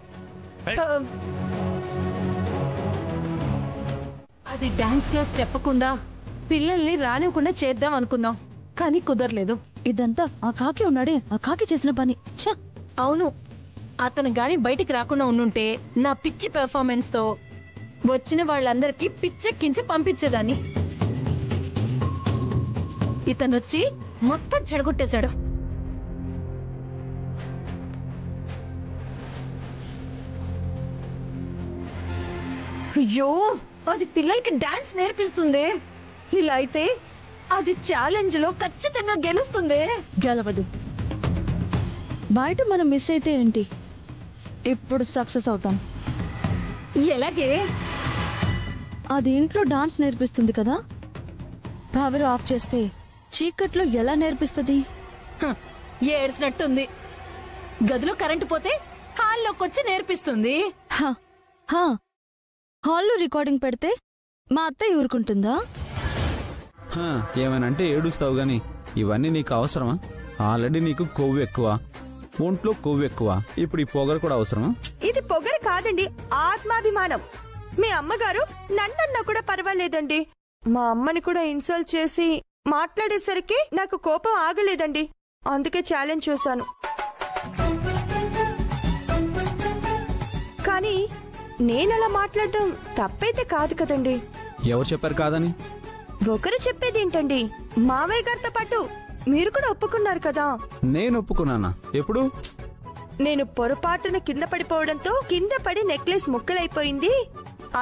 అది డాన్స్ క్లాస్ చెప్పకుండా పిల్లల్ని రానివ్వకుండా చేద్దాం అనుకున్నాం, కానీ కుదరలేదు. ఇదంతా ఆ కాకి ఉన్నాడే, ఆ కాకి చేసిన పని. ఛ! అవును, అతను గాని బయటికి రాకుండా ఉండుంటే నా పిచ్చి పెర్ఫార్మెన్స్ తో వచ్చిన వాళ్ళందరికీ పిచ్చెక్కించి పంపించేదాన్ని. ఇతను వచ్చి మొత్తం చెడగొట్టేశాడు. అయ్యో, అది పిల్లలకి డాన్స్ నేర్పిస్తుంది. ఇలా అయితే అది ఛాలెంజ్ లో ఖచ్చితంగా గెలుస్తుంది. గెలవదు. బయట మనం మిస్ అయితే ఏంటి, ఇప్పుడు సక్సెస్ అవుతాం. ఎలాగే? అది ఇంట్లో డాన్స్ నేర్పిస్తుంది కదా, పవర్ ఆఫ్ చేస్తే చీకట్లో ఎలా నేర్పిస్తుంది? ఏడ్చినట్టుంది. గదిలో కరెంటు పోతే హాల్లోకి వచ్చి నేర్పిస్తుంది. హాల్లో రికార్డింగ్ పెడితే మా అత్తయ్య ఊరుకుంటుందా? ఏమనంటే ఏడుస్తావు గాని ఇవన్నీ నీకు అవసరమా? ఆల్రెడీ నీకు కొవ్వు ఎక్కువ, ఒంట్లో కొవ్వు ఎక్కువ, ఇప్పుడు ఈ పొగరు కూడా అవసరమా? ఇది పొగరు కాదండి, ఆత్మాభిమానం. మీ అమ్మగారు నన్నన్నా కూడా పర్వాలేదండి, మా అమ్మని కూడా ఇన్సల్ట్ చేసి మాట్లాడేసరికి నాకు కోపం ఆగలేదండి. అందుకే ఛాలెంజ్ చూశాను. కానీ నేనలా మాట్లాడడం తప్పైతే కాదు కదండి. ఎవరు చెప్పారు కాదని? ఒకరు చెప్పేదేంటండి, మావయ్య గారితో పాటు మీరు కూడా ఒప్పుకున్నారు కదా. నేను ఒప్పుకున్నానా? ఎప్పుడు? నేను పొరపాటున కింద పడిపోవడంతో కింద పడి నెక్లెస్ ముక్కలైపోయింది,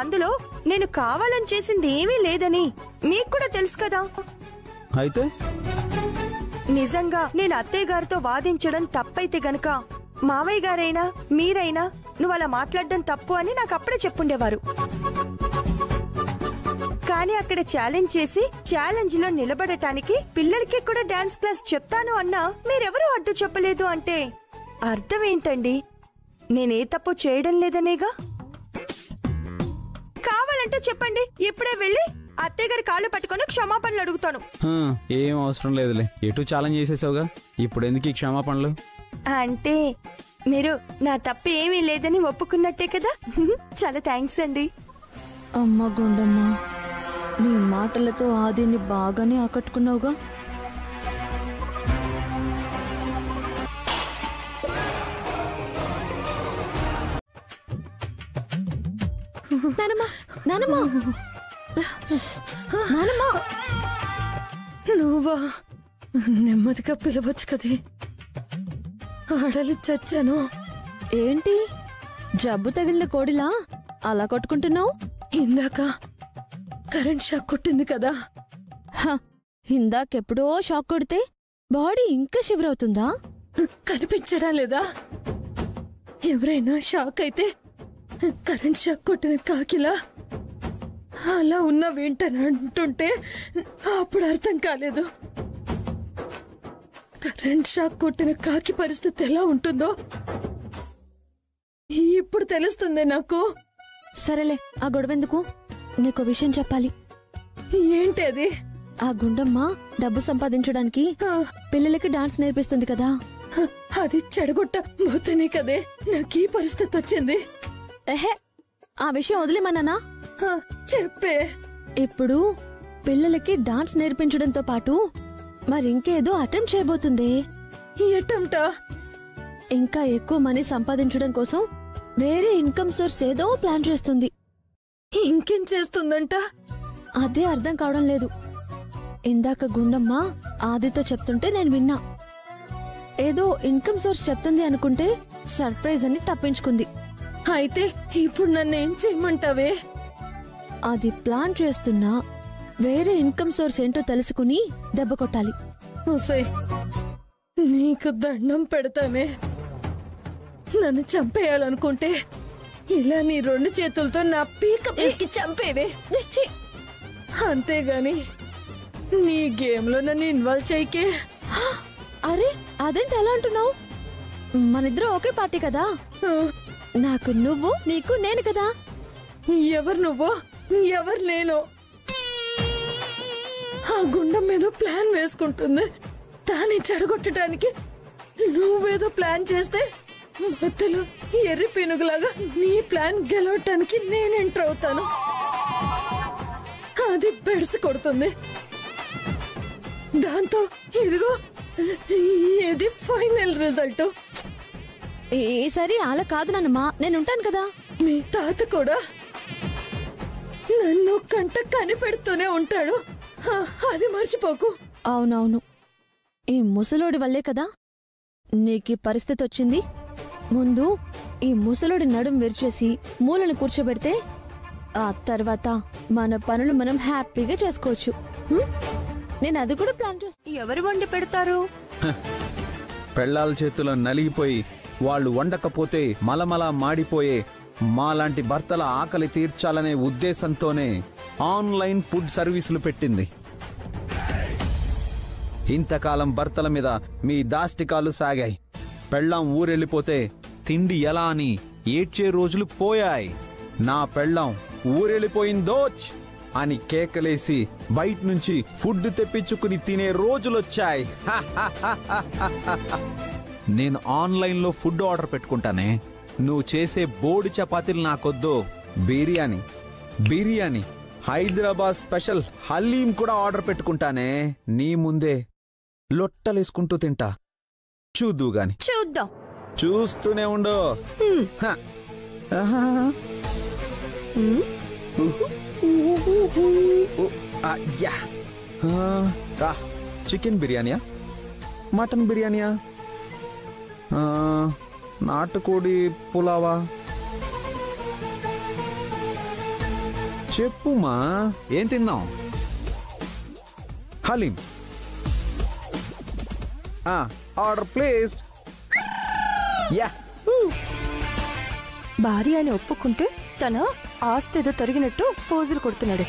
అందులో నేను కావాలని చేసింది ఏమీ లేదని మీకు కూడా తెలుసు కదా. అయితే నిజంగా నేను అత్తయ్య గారితో వాదించడం తప్పైతే గనక మావయ్య గారైనా మీరైనా నువ్వు అలా మాట్లాడడం తప్పు అని నాకు అప్పుడే చెప్పుండేవారు. కానీ అక్కడ ఛాలెంజ్ చేసి ఛాలెంజ్ లో నిలబడటానికి పిల్లలకి కూడా డాన్స్ క్లాస్ చెప్తాను అన్నా మీరెవరూ అడ్డు చెప్పలేదు అంటే అర్థం ఏంటండి? నేనే తప్పు చేయడం లేదనేగా. కావాలంటే చెప్పండి, ఇప్పుడే వెళ్ళి అత్తయ్య గారి కాళ్ళు పట్టుకొని క్షమాపణలు అడుగుతాను. ఏం అవసరం లేదులే, ఎటు ఛాలెంజ్ చేసేసావుగా, ఇప్పుడు ఎందుకు ఈ క్షమాపణలు? అంటే మీరు నా తప్పు ఏమీ లేదని ఒప్పుకున్నట్టే కదా. చాలా థ్యాంక్స్ అండి. అమ్మ గుండమ్మ, నీ మాటలతో ఆదిని బాగానే ఆకట్టుకున్నావుగా. నువ్వా? నెమ్మదిగా పిలవచ్చు కదే, ఆడలి చచ్చాను. ఏంటి జబ్బు తగిలిన కోడిలా అలా కొట్టుకుంటున్నావు? ఇందాక కరెంట్ షాక్ కొట్టింది కదా. ఇందాకెప్పుడో షాక్ కొడితే బాడీ ఇంకా షివర్ అవుతుందా? కనిపించడం లేదా? ఎవరైనా షాక్ అయితే కరెంట్ షాక్ కొట్టిన కాకిలా అలా ఉన్న వింటని అంటుంటే అప్పుడు అర్థం కాలేదు. కరెంట్ షాక్ కొట్టిన కాకి పరిస్థితి ఎలా ఉంటుందో ఇప్పుడు తెలుస్తుంది నాకు. సరేలే, ఆ గొడవెందుకు, నీకో విషయం చెప్పాలి. ఏంటి అది? ఆ గుండమ్మ డబ్బు సంపాదించడానికి పిల్లలకి డాన్స్ నేర్పిస్తుంది కదా, అది చెడగొట్టబోతేనే కదే నాకు ఈ పరిస్థితి వచ్చింది. ఎహే, ఆ విషయం వదిలేమన్నానా? చెప్పే. ఇప్పుడు పిల్లలకి డాన్స్ నేర్పించడంతో పాటు మరింకేదో అటెంప్ట్ చేయబోతుంది. ఈ అటెంప్టా? ఇంకా ఎక్కువ మనీ సంపాదించడం కోసం వేరే ఇన్కమ్ సోర్స్ ఏదో ప్లాన్ చేస్తుంది. ఇంకేం చేస్తుందంట? అదే అర్థం కావడం లేదు. ఇందాక గుండమ్మ ఆదితో చెప్తుంటే నేను విన్నా. ఏదో ఇన్కమ్ సోర్స్ చెప్తుంది అనుకుంటే సర్ప్రైజ్ అని తప్పించుకుంది. అయితే ఇప్పుడు నన్ను ఏం చేయమంటావే? అది ప్లాన్ చేస్తున్నా వేరే ఇన్కమ్ సోర్స్ ఏంటో తెలుసుకుని దెబ్బ కొట్టాలి. నీకు దండం పెడతానే, నన్ను చంపేయాలనుకుంటే ఇలా నీ 2 చేతులతో నా పీక పీకి చంపేవే. ఛీ! అంతేగాని నీ గేమ్ లో నన్ను ఇన్వాల్వ్ చేయకే. అరే అదేంటి అలా అంటున్నావు? మనిద్దరం ఒకే పార్టీ కదా. నాకు నువ్వు, నీకు నేను కదా. ఎవరు నువ్వో ఎవరు నేను? ఆ గుండం మీద ప్లాన్ వేసుకుంటుంది. దాన్ని చెడగొట్టడానికి నువ్వేదో ప్లాన్ చేస్తే మధ్యలో ఎర్రి పీనుగులాగా నీ ప్లాన్ గెలవటానికి నేను ఎంటర్ అవుతాను. అది బెడిసి కొడుతుంది. దాంతో ఇదిగో ఇది ఫైనల్ రిజల్ట్. ఈసారి అలా కాదు నాన్నమ్మా, నేనుంటాను కదా. మీ తాత కూడా నన్ను కంట కనిపెడుతూనే ఉంటాడు. అది మర్చిపోకు. అవునవును, ఈ ముసలోడి వల్లే కదా నీకీ పరిస్థితి వచ్చింది. ముందు ఈ ముసలోడి నడుం విరిచేసి మూలను కూర్చోబెడితే ఆ తర్వాత మన పనులు మనం హ్యాపీగా చేసుకోవచ్చు. నేను అది కూడా ప్లాన్ చేస్తాను. ఎవరు వండి పెడతారు? పెళ్ళాల చేతుల్లో నలిగిపోయి వాళ్ళు వండకపోతే మలమల మాడిపోయే మాలాంటి భర్తల ఆకలి తీర్చాలనే ఉద్దేశంతోనే ఆన్లైన్ ఫుడ్ సర్వీసులు పెట్టింది. ఇంతకాలం భర్తల మీద మీ దాష్టికాలు సాగాయి. పెళ్ళాం ఊరెళ్ళిపోతే తిండి ఎలా అని ఏడ్చే రోజులు పోయాయి. నా పెళ్ళాం ఊరెళ్ళిపోయిందోచ్ అని కేకలేసి బయట నుంచి ఫుడ్ తెప్పించుకుని తినే రోజులొచ్చాయి. నేను ఆన్లైన్లో ఫుడ్ ఆర్డర్ పెట్టుకుంటానే. నువ్వు చేసే బోడి చపాతీలు నాకొద్దు. బిర్యానీ బిర్యానీ హైదరాబాద్ స్పెషల్ హలీం కూడా ఆర్డర్ పెట్టుకుంటానే. నీ ముందే లొట్టలేసుకుంటూ తింటా. చూద్దు గాని. చూద్దాం. చూస్తూనే ఉండు. చికెన్ బిర్యానీయా, మటన్ బిర్యానీయా, నాటుకోడి పులావా? చెప్పుమా, ఏం తిన్నాం? హలీం. Order placed. యా. భార్య అని ఒప్పుకుంటే తన ఆస్తి ఏదో తరిగినట్టు పోజులు కొడుతున్నాడు.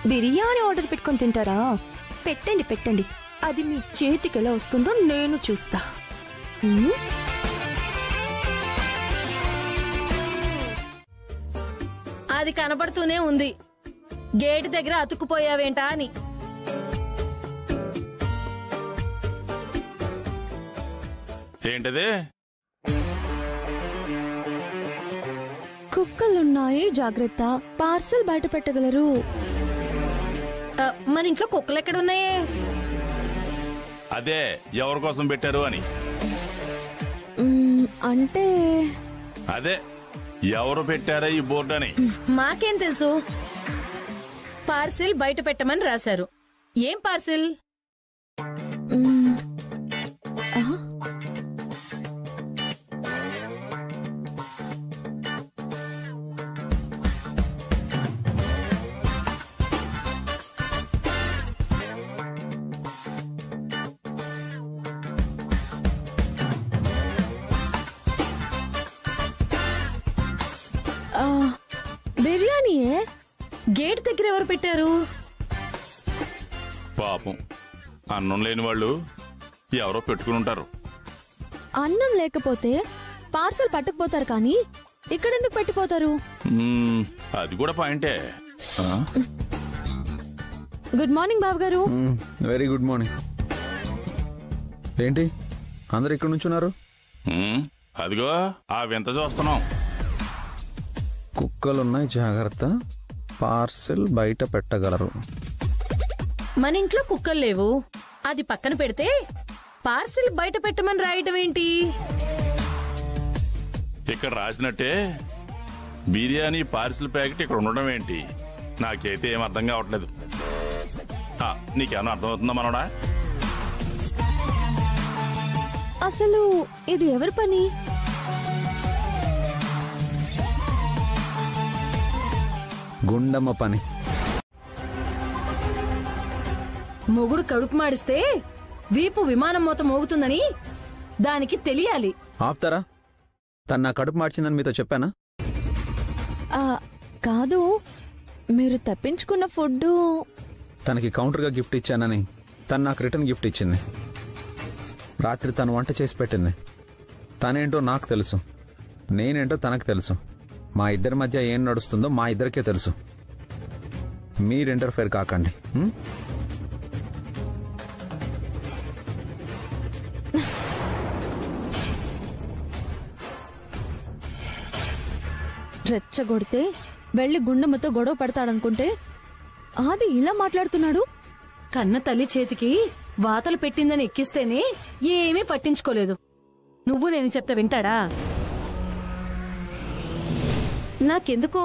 బిర్యానీ ఆర్డర్ పెట్టుకొని తింటారా? పెట్టండి పెట్టండి. అది మీ చేతికి ఎలా వస్తుందో నేను చూస్తా. అది కనబడుతూనే ఉంది. గేటు దగ్గర అతుక్కుపోయావేంటా అని. ఏంటది? కుక్కలున్నాయి, జాగ్రత్త. పార్సల్ బయట పెట్టగలరు. మన ఇంట్లో కుక్కలు ఎక్కడున్నాయే? అదే ఎవరి కోసం పెట్టారు అని. అంటే అదే ఎవరు పెట్టారా ఈ బోర్డు అని. మాకేం తెలుసు? పార్సిల్ బయట పెట్టమని రాశారు. ఏం పార్సిల్? బిర్యానీయే. గేట్ దగ్గర ఎవరు పెట్టారు? పాపం అన్నం లేని వాళ్ళు ఎవరో పెట్టుకుని ఉంటారు. అన్నం లేకపోతే పార్సల్ పట్టుకుపోతారు, కానీ ఇక్కడెందుకు పెట్టిపోతారు? అది కూడా పాయింటే. గుడ్ మార్నింగ్ బాబు గారు. Very good morning. ఏంటి అందరు ఇక్కడ నుంచున్నారు? అదిగో ఆ వింత చూస్తున్నాం. కుక్కలున్నాయి, జాగ్రత్త. పార్సెల్ బయట పెట్టగలరు. మన ఇంట్లో కుక్కలు లేవు. అది పక్కన పెడితే పార్సిల్ బయట పెట్టమని రాయటం ఏంటి? ఇక్కడ రాసినట్టే బిర్యానీ పార్సిల్ ప్యాకెట్ ఇక్కడ ఉండడం ఏంటి? నాకైతే ఏం అర్థం కావట్లేదు. నీకేమన్నా అర్థమవుతుందా మనోడా? అసలు ఇది ఎవరి పని? గుండమ్మ పని. మొగుడు కడుపు మాడిస్తే వీపు విమానం మోత మోగుతుందని దానికి తెలియాలి. ఆప్తారా? తను నా కడుపు మార్చిందని మీతో చెప్పానా? కాదు, మీరు తప్పించుకున్న ఫుడ్ తనకి కౌంటర్గా గిఫ్ట్ ఇచ్చానని తను నాకు రిటర్న్ గిఫ్ట్ ఇచ్చింది. రాత్రి తను వంట చేసి పెట్టింది. తనేంటో నాకు తెలుసు, నేనేంటో తనకు తెలుసు. మా ఇద్దరి మధ్య ఏం నడుస్తుందో మా ఇద్దరికే తెలుసు. మీరు ఇంటర్ఫేర్ కాకండి. రెచ్చగొడితే వెళ్లి గుండమ్మతో గొడవ పడతాడనుకుంటే ఆది ఇలా మాట్లాడుతున్నాడు. కన్న తల్లి చేతికి వాతలు పెట్టిందని ఎక్కిస్తేనే ఏమీ పట్టించుకోలేదు. నువ్వు నేను చెప్తా వింటాడా? నాకెందుకో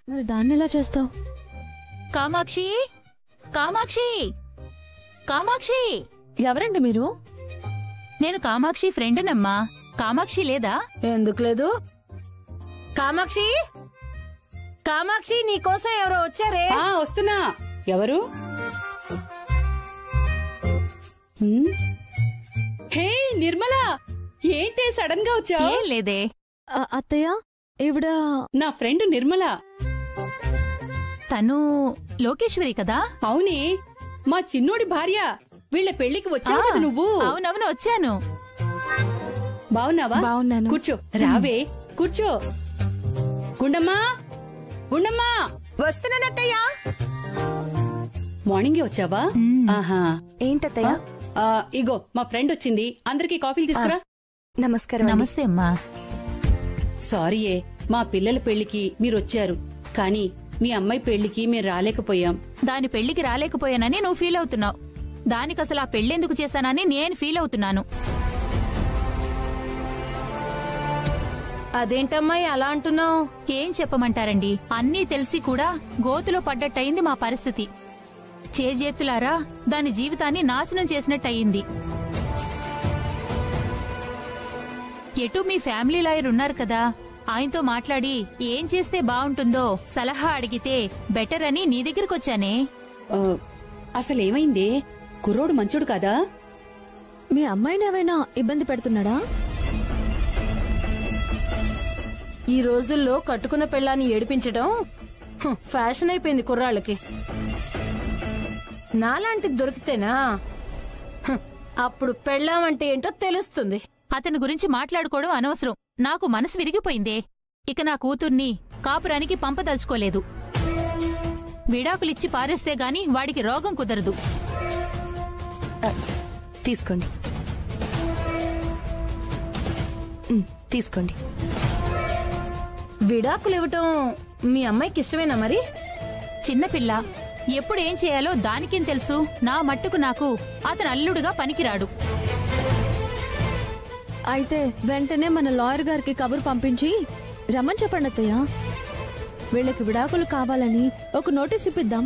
మరి దాన్ని ఎలా చేస్తావు? కామాక్షి, కామాక్షి, కామాక్షి. ఎవరండి మీరు? నేను కామాక్షి ఫ్రెండ్నమ్మా. కామాక్షి లేదా? ఎందుకు లేదు? కామాక్షి, కామాక్షి, నీకోసం ఎవరో వచ్చారే. వస్తున్నా. ఎవరు? హే నిర్మలా, ఏంటి సడన్ గా వచ్చావు? ఏం లేదే. అత్తయ్య, ఈవిడ నా ఫ్రెండ్ నిర్మలా. తను లోకేశ్వరి కదా? అవునే, మా చిన్నోడి భార్య. వీళ్ళ పెళ్లికి వచ్చావు కదా నువ్వు? అవునవును, వచ్చాను. బావున్నావా? బావున్నాను. కూర్చో. రావే, కూర్చో. గుండమ్మా, గుండమ్మా. వస్తున్నానత్తయ్యా. మార్నింగే వచ్చావా? ఆహా. ఏంటత్తయ్యా? ఇగో మా ఫ్రెండ్ వచ్చింది, అందరికీ కాఫీలు తీసుకురా. నమస్కారం. నమస్తే అమ్మా. సారీయే, మా పిల్లల పెళ్లికి మీరొచ్చారు, కానీ మీ అమ్మాయి పెళ్లికి మేము రాలేకపోయాం. దాని పెళ్లికి రాలేకపోయానని నువ్వు ఫీల్ అవుతున్నావు. దానికసలు ఆ పెళ్లెందుకు చేశానని నేను ఫీల్ అవుతున్నాను. అదేంటమ్మాయి అలా అంటున్నావు? ఏం చెప్పమంటారండి, అన్నీ తెలిసి కూడా గోతులో పడ్డట్టయింది మా పరిస్థితి. చేజేతులారా దాని జీవితాన్ని నాశనం చేసినట్టయింది. ఎటు మీ ఫ్యామిలీ లాయర్ ఉన్నారు కదా, ఆయనతో మాట్లాడి ఏం చేస్తే బావుంటుందో సలహా అడిగితే బెటర్ అని నీ దగ్గరకొచ్చానే. అసలేమైందే? కుర్రోడు మంచోడు కదా? మీ అమ్మాయిని ఏమైనా ఇబ్బంది పెడుతున్నాడా? ఈ రోజుల్లో కట్టుకున్న పెళ్ళాన్ని ఏడిపించడం ఫ్యాషన్ అయిపోయింది కుర్రాళ్ళకి. నాలాంటిది దొరికితేనా అప్పుడు పెళ్ళామంటే ఏంటో తెలుస్తుంది. అతని గురించి మాట్లాడుకోవడం అనవసరం. నాకు మనసు విరిగిపోయిందే. ఇక నా కూతుర్ని కాపురానికి పంపదలుచుకోలేదు. విడాకులిచ్చి పారేస్తే గాని వాడికి రోగం కుదరదు. తీసుకోండి, తీసుకోండి. విడాకులివ్వటం మీ అమ్మాయికి ఇష్టమేనా మరి? చిన్నపిల్ల, ఎప్పుడేం చేయాలో దానికేం తెలుసు. నా మట్టుకు నాకు అతను అల్లుడుగా పనికిరాడు. అయితే వెంటనే మన లాయర్ గారికి కబురు పంపించి రమ్మని చెప్పండి అత్తయ్య. వీళ్ళకి విడాకులు కావాలని ఒక నోటీస్ ఇప్పిద్దాం.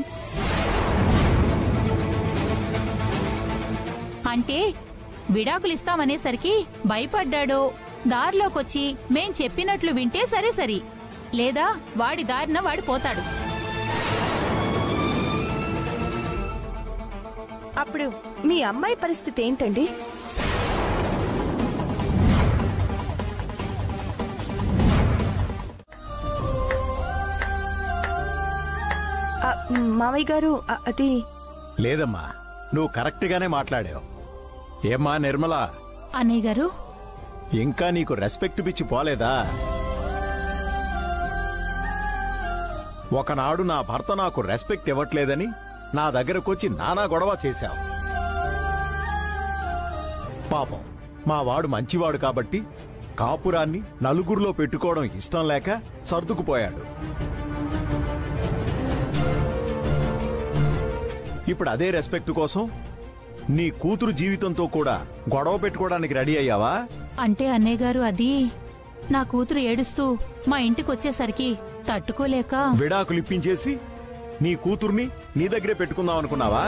అంటే విడాకులిస్తామనేసరికి భయపడ్డాడో, దారిలోకొచ్చి మేం చెప్పినట్లు వింటే సరే సరి, లేదా వాడి దారిన వాడి పోతాడు. అప్పుడు మీ అమ్మాయి పరిస్థితి ఏంటండి? మావయ్య గారు, అది లేదమ్మా, నువ్వు కరెక్ట్ గానే మాట్లాడావు. ఏమ్మా నిర్మలా? అన్నయ్య గారు, ఇంకా నీకు రెస్పెక్ట్ పిచ్చి పోలేదా? ఒకనాడు నా భర్త నాకు రెస్పెక్ట్ ఇవ్వట్లేదని నా దగ్గరకొచ్చి నానా గొడవ చేశావు. పాపం మా వాడు మంచివాడు కాబట్టి కాపురాన్ని నలుగురిలో పెట్టుకోవడం ఇష్టం లేక సర్దుకుపోయాడు. ఇప్పుడు అదే రెస్పెక్ట్ కోసం నీ కూతురు జీవితంతో కూడా గొడవ పెట్టుకోవడానికి రెడీ అయ్యావా? అంటే అన్నయ్య గారు, అది నా కూతురు ఏడుస్తూ మా ఇంటికొచ్చేసరికి తట్టుకోలేక విడాకులు ఇప్పించేసి నీ కూతుర్ని నీ దగ్గరే పెట్టుకుందాం అనుకున్నావా?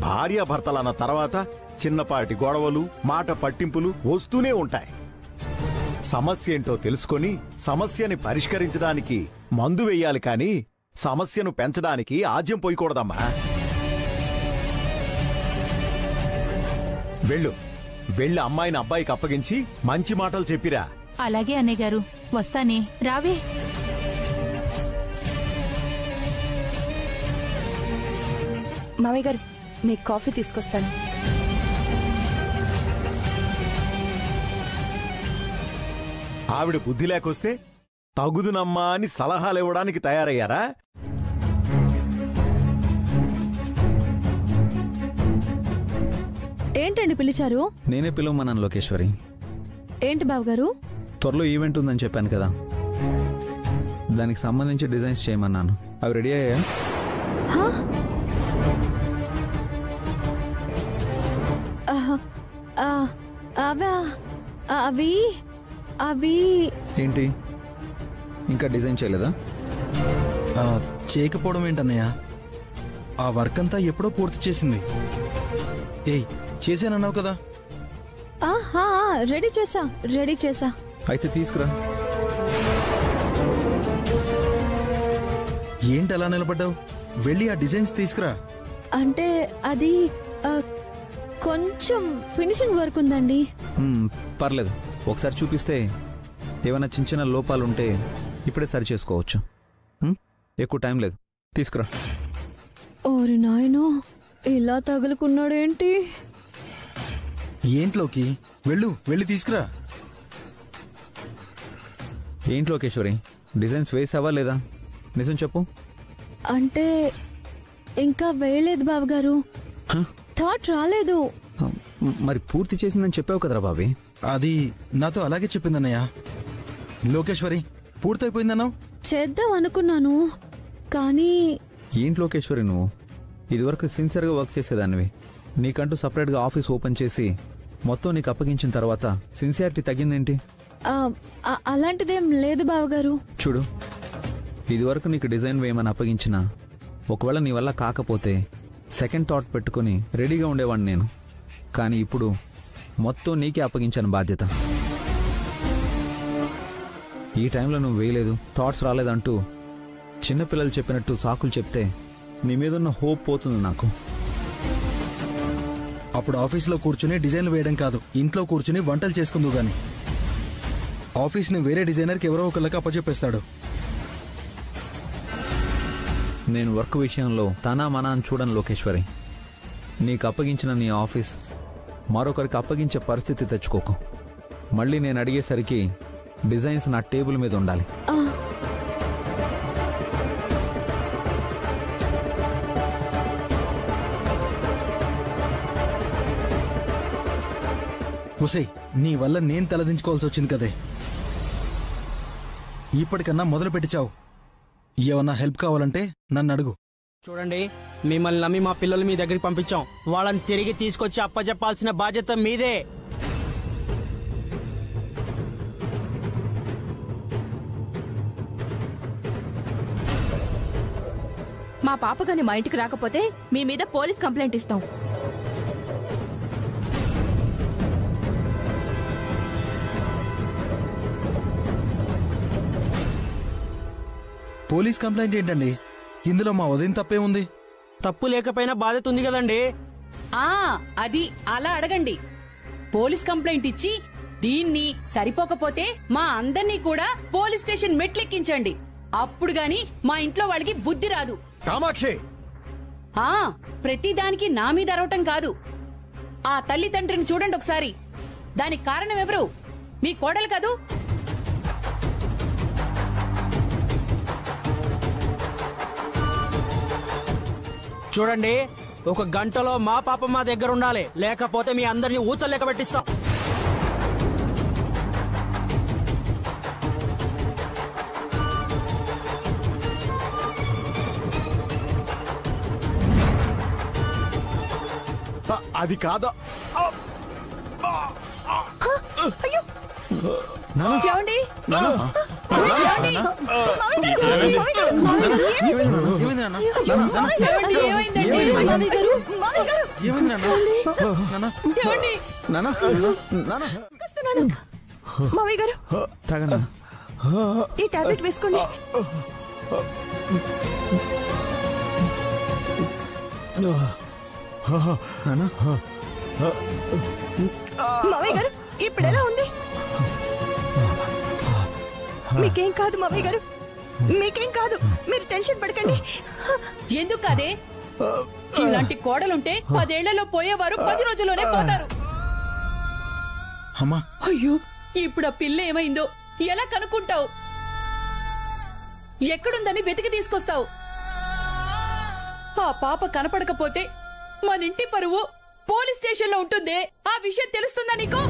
భార్యాభర్తలన్న తర్వాత చిన్నపాటి గొడవలు, మాట పట్టింపులు వస్తూనే ఉంటాయి. సమస్య ఏంటో తెలుసుకొని సమస్యని పరిష్కరించడానికి మందు వెయ్యాలి కాని సమస్యను పెంచడానికి ఆజ్యం పోయకూడదమ్మా. వెళ్ళి అమ్మాయిని అబ్బాయికి అప్పగించి మంచి మాటలు చెప్పిరా. అలాగే అన్నయ్య గారు, వస్తానే. రావే. మామయ్య గారు, మీకు కాఫీ తీసుకొస్తాను. ఆవిడ బుద్ధి లేకొస్తే తగుదునమ్మా అని సలహాలు ఇవ్వడానికి తయారయ్యారా? ఏంటండి పిలిచారు? నేనే పిలవమన్నాను లోకేశ్వరి. ఏంటి బావగారు? త్వరలో ఈవెంట్ ఉందని చెప్పాను కదా, దానికి సంబంధించి డిజైన్స్ చేయమన్నాను. అవి రెడీ అయ్యా? అవి అవి ఏంటి, ఇంకా డిజైన్ చేయలేదా? చేయకపోవడం ఏంటన్నయ్య, ఆ వర్క్ అంతా ఎప్పుడో పూర్తి చేసింది. ఏయ్, చేశానన్నావు కదా. రెడీ చేసా. అయితే తీసుకురా. ఏంటి అలా నిలబడ్డావు? వెళ్ళి ఆ డిజైన్స్ తీసుకురా. అంటే అది కొంచెం ఫినిషింగ్ వర్క్ ఉందండి. పర్లేదు, ఒకసారి చూపిస్తే ఏమైనా చిన్న చిన్న లోపాలుంటే ఇప్పుడే సరి చేసుకోవచ్చు. ఎక్కువ టైం లేదు, తీసుకురా. ఓరి నాయనో, ఇలా తగులుకున్నాడేంటి? ఏంట్లోకి వెళ్ళి తీసుకురా. ఏంటి లోకేశ్వరి, డిజైన్స్ వేసావా లేదా? నిజం చెప్పు. అంటే ఇంకా వేయలేదు బావగారు, థాట్ రాలేదు. మరి పూర్తి చేసిందని చెప్పావు కదరా బాబీ. అది నాతో అలాగే చెప్పిందన్నయ్య. లోకేశ్వరి, పూర్తయిపోయిందన్నావు. చేద్దాం అనుకున్నాను కానీ. ఏంటి లోకేశ్వరి, నువ్వు ఇదివరకు సిన్సియర్గా వర్క్ చేసేదానివి. నీకంటూ సపరేట్గా ఆఫీస్ ఓపెన్ చేసి మొత్తం నీకు అప్పగించిన తర్వాత సిన్సియారిటీ తగ్గిందేంటి? అలాంటిదేం లేదు బావగారు. చూడు, ఇదివరకు నీకు డిజైన్ వేయమని అప్పగించిన ఒకవేళ నీ వల్ల కాకపోతే సెకండ్ థాట్ పెట్టుకుని రెడీగా ఉండేవాడిని నేను. కానీ ఇప్పుడు మొత్తం నీకే అప్పగించాను బాధ్యత. ఈ టైంలో నువ్వు వేయలేదు, థాట్స్ రాలేదంటూ చిన్నపిల్లలు చెప్పినట్టు సాకులు చెప్తే నీ మీదున్న హోప్ పోతుంది నాకు. అప్పుడు ఆఫీస్లో కూర్చుని డిజైన్లు వేయడం కాదు, ఇంట్లో కూర్చుని వంటలు చేసుకుందు గాని. ఆఫీస్ని వేరే డిజైనర్కి ఎవరో ఒకళ్ళకి అప్పచెప్పేస్తాడు. నేను వర్క్ విషయంలో తనా మనా అని చూడను లోకేశ్వరి. నీకు అప్పగించిన నీ ఆఫీస్ మరొకరికి అప్పగించే పరిస్థితి తెచ్చుకోకు. మళ్ళీ నేను అడిగేసరికి డిజైన్స్ నా టేబుల్ మీద ఉండాలి. ఉసై, నీ వల్ల నేను తలదించుకోవాల్సి వచ్చింది కదే. ఇప్పటికన్నా మొదలు పెట్టిచావు. ఏమన్నా హెల్ప్ కావాలంటే నన్ను అడుగు. చూడండి, మిమ్మల్ని నమ్మి మా పిల్లలు మీ దగ్గరికి పంపించాం. వాళ్ళని తిరిగి తీసుకొచ్చి అప్పచెప్పాల్సిన బాధ్యత మీదే. మా పాప గాని మా ఇంటికి రాకపోతే మీ మీద పోలీస్ కంప్లైంట్ ఇస్తాం. పోలీస్ కంప్లైంట్ ఏంటండి? ఇందులో మా ఉదయం తప్పే ఉంది. తప్పు లేకపోయినా బాధ్యత ఉంది కదండి. అది అలా అడగండి. పోలీస్ కంప్లైంట్ ఇచ్చి దీన్ని సరిపోకపోతే మా అందర్నీ కూడా పోలీస్ స్టేషన్ మెట్లెక్కించండి. అప్పుడు గాని మా ఇంట్లో వాళ్ళకి బుద్ధి రాదు. కామాక్షి, ప్రతిదానికి నా మీద అరవటం కాదు. ఆ తల్లి తండ్రిని చూడండి ఒకసారి. దానికి కారణం ఎవరు? మీ కోడలు కదూ? చూడండి, ఒక గంటలో మా పాప మా దగ్గర ఉండాలి, లేకపోతే మీ అందరినీ ఊచలేక పెట్టిస్తాం. అది కాదా? ఏమండి? మావయ్య గారు ఈ టాబ్లెట్ వేసుకోండి. మావయ్య గారు ఇప్పుడు ఎలా ఉంది? మీకేం కాదు మావయ్య గారు, మీకేం కాదు. మీరు టెన్షన్ పడకండి. ఎందుకు కాదే? ఇలాంటి కోడలుంటే 10 ఏళ్లలో పోయేవారు 10 రోజుల్లోనే పోతారు. అమ్మా, అయ్యో, ఇప్పుడు ఆ పిల్ల ఏమైందో ఎలా కనుక్కుంటావు? ఎక్కడుందని వెతికి తీసుకొస్తావు? ఆ పాప కనపడకపోతే మన ఇంటి పరువు పోలీస్ స్టేషన్ లో ఉంటుందే, ఆ విషయం తెలుస్తుందా నీకు?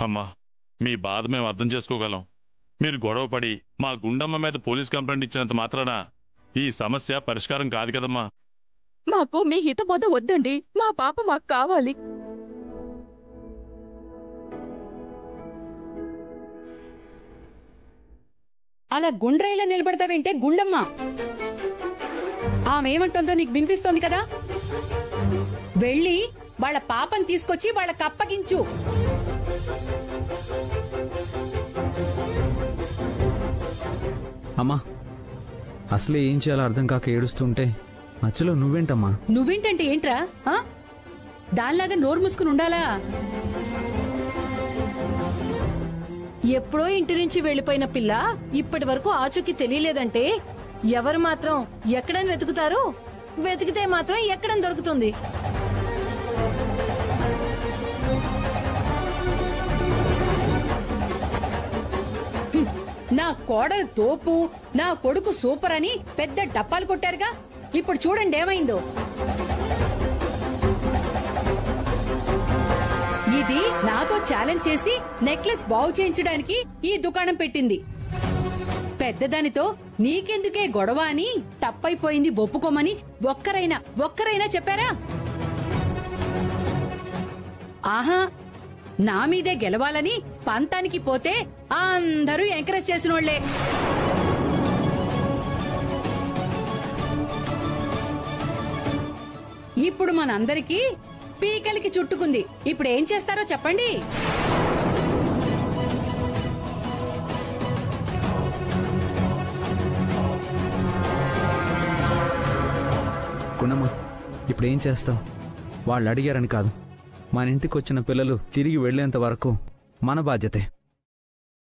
అమ్మా, మీ బాధ మేము అర్థం చేసుకోగలం. మీరు గొడవపడి మా గుండమ్మ మీద పోలీస్ కంప్లైంట్ ఇచ్చినంత మాత్రాన ఈ సమస్య పరిష్కారం కాదు కదమ్మా. మాకు మీ హితబోధ వద్దండి, మా పాప మాకు కావాలి. అలా గుండ్రైలా నిలబడతావేంటే గుండమ్మ? ఆమెమంటుందో నీకు వినిపిస్తోంది కదా? వెళ్ళి వాళ్ళ పాపని తీసుకొచ్చి వాళ్ళకి అప్పగించు. అమ్మా, అసలే ఏం చేయాలో అర్థం కాక ఏడుస్తుంటే మధ్యలో నువ్వేంటమ్మా? నువ్వేంటంటే ఏంట్రా? దానిలాగా నోరు మూసుకుని ఉండాలా? ఎప్పుడో ఇంటి నుంచి వెళ్లిపోయిన పిల్ల ఇప్పటి వరకు ఆచూకీ తెలియలేదంటే ఎవరు మాత్రం ఎక్కడని వెతుకుతారు? వెతికితే మాత్రం ఎక్కడని దొరుకుతుంది? నా కోడలు తోపు, నా కొడుకు సూపర్ అని పెద్ద డప్పాలు కొట్టారుగా. ఇప్పుడు చూడండి ఏమైందో. ఇది నాతో ఛాలెంజ్ చేసి నెక్లెస్ బాగు చేయించడానికి ఈ దుకాణం పెట్టింది. పెద్దదానితో నీకెందుకే గొడవ అని తప్పైపోయింది ఒప్పుకోమని ఒక్కరైనా చెప్పారా? ఆహా, నా మీదే గెలవాలని పంతానికి పోతే అందరూ ఎంకరేజ్ చేసిన వాళ్లే. ఇప్పుడు మనందరికీ పీకలికి చుట్టుకుంది. ఇప్పుడు ఏం చేస్తారో చెప్పండి. గుణమ్మ, ఇప్పుడు ఏం చేస్తావు? వాళ్ళు అడిగారని కాదు, మన ఇంటికి వచ్చిన పిల్లలు తిరిగి వెళ్లేంత వరకు మన బాధ్యతే.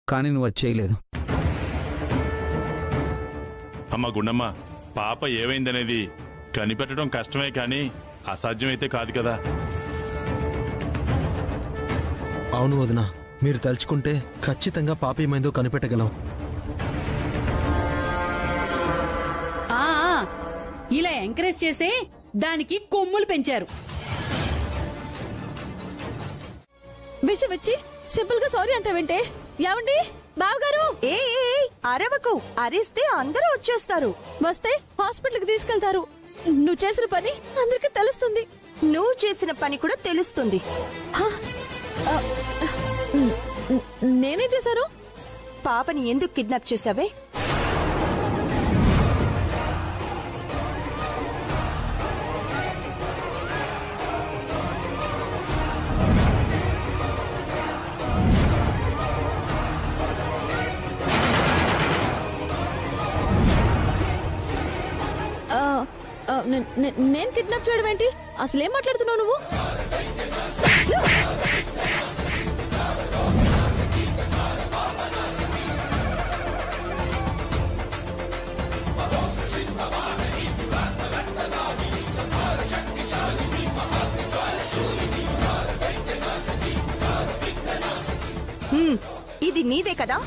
కానీ నువ్వు అది చేయలేదు. అమ్మ గుండమ్మ, పాప ఏమైందనేది కనిపెట్టడం కష్టమే కానీ అసాధ్యమైతే కాదు కదా. అవును వదినా, మీరు తలుచుకుంటే ఖచ్చితంగా పాప ఏమైందో కనిపెట్టగలం. ఇలా ఎంకరేజ్ చేసే దానికి కొమ్ములు పెంచారు. విషయం వచ్చి సింపుల్ గా సారీ అంటావేంటే? ఏమండి బావగారు? అరవకు, అరిస్తే అందరూ వచ్చేస్తారు. వస్తే హాస్పిటల్ కి తీసుకెళ్తారు. నువ్వు చేసిన పని అందరికీ తెలుస్తుంది. నువ్వు చేసిన పని కూడా తెలుస్తుంది. నేనే చేశారు? పాపని ఎందుకు కిడ్నాప్ చేశావే? నేను కిడ్నాప్ చేయడం ఏంటి? అసలేం మాట్లాడుతున్నావు నువ్వు? ఇది నీదే కదా?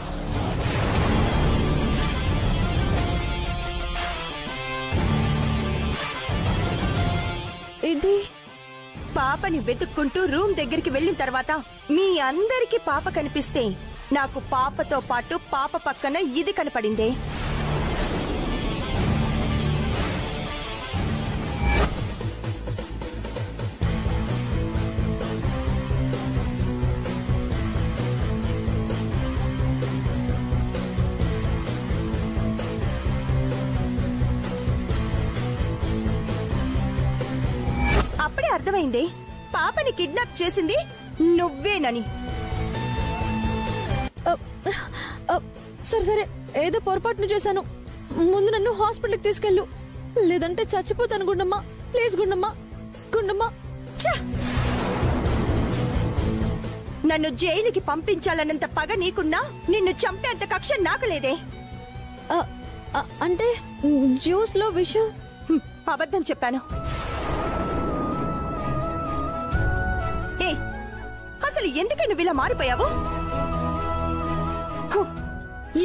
ఇది పాపని వెతుక్కుంటూ రూమ్ దగ్గరికి వెళ్ళిన తర్వాత మీ అందరికి పాప కనిపిస్తే నాకు పాపతో పాటు పాప పక్కన ఇది కనపడిందే. అప్పుడే అర్థమైంది పాపని కిడ్నాప్ చేసింది నువ్వేనని. సరే సరే, ఏదో పొరపాటును చేశాను. ముందు నన్ను హాస్పిటల్కి తీసుకెళ్ళు, లేదంటే చచ్చిపోతాను. గుండమ్మ, ప్లీజ్ గుండమ్మ, గుండమ్మ. నన్ను జైలుకి పంపించాలన్నంత పగ నీకున్నా నిన్ను చంపేంత కక్ష నాకు లేదే. అంటే జ్యూస్ లో విషం. అబద్ధం చెప్పాను. అసలు ఎందుకే నువ్వు ఇలా మారిపోయావు?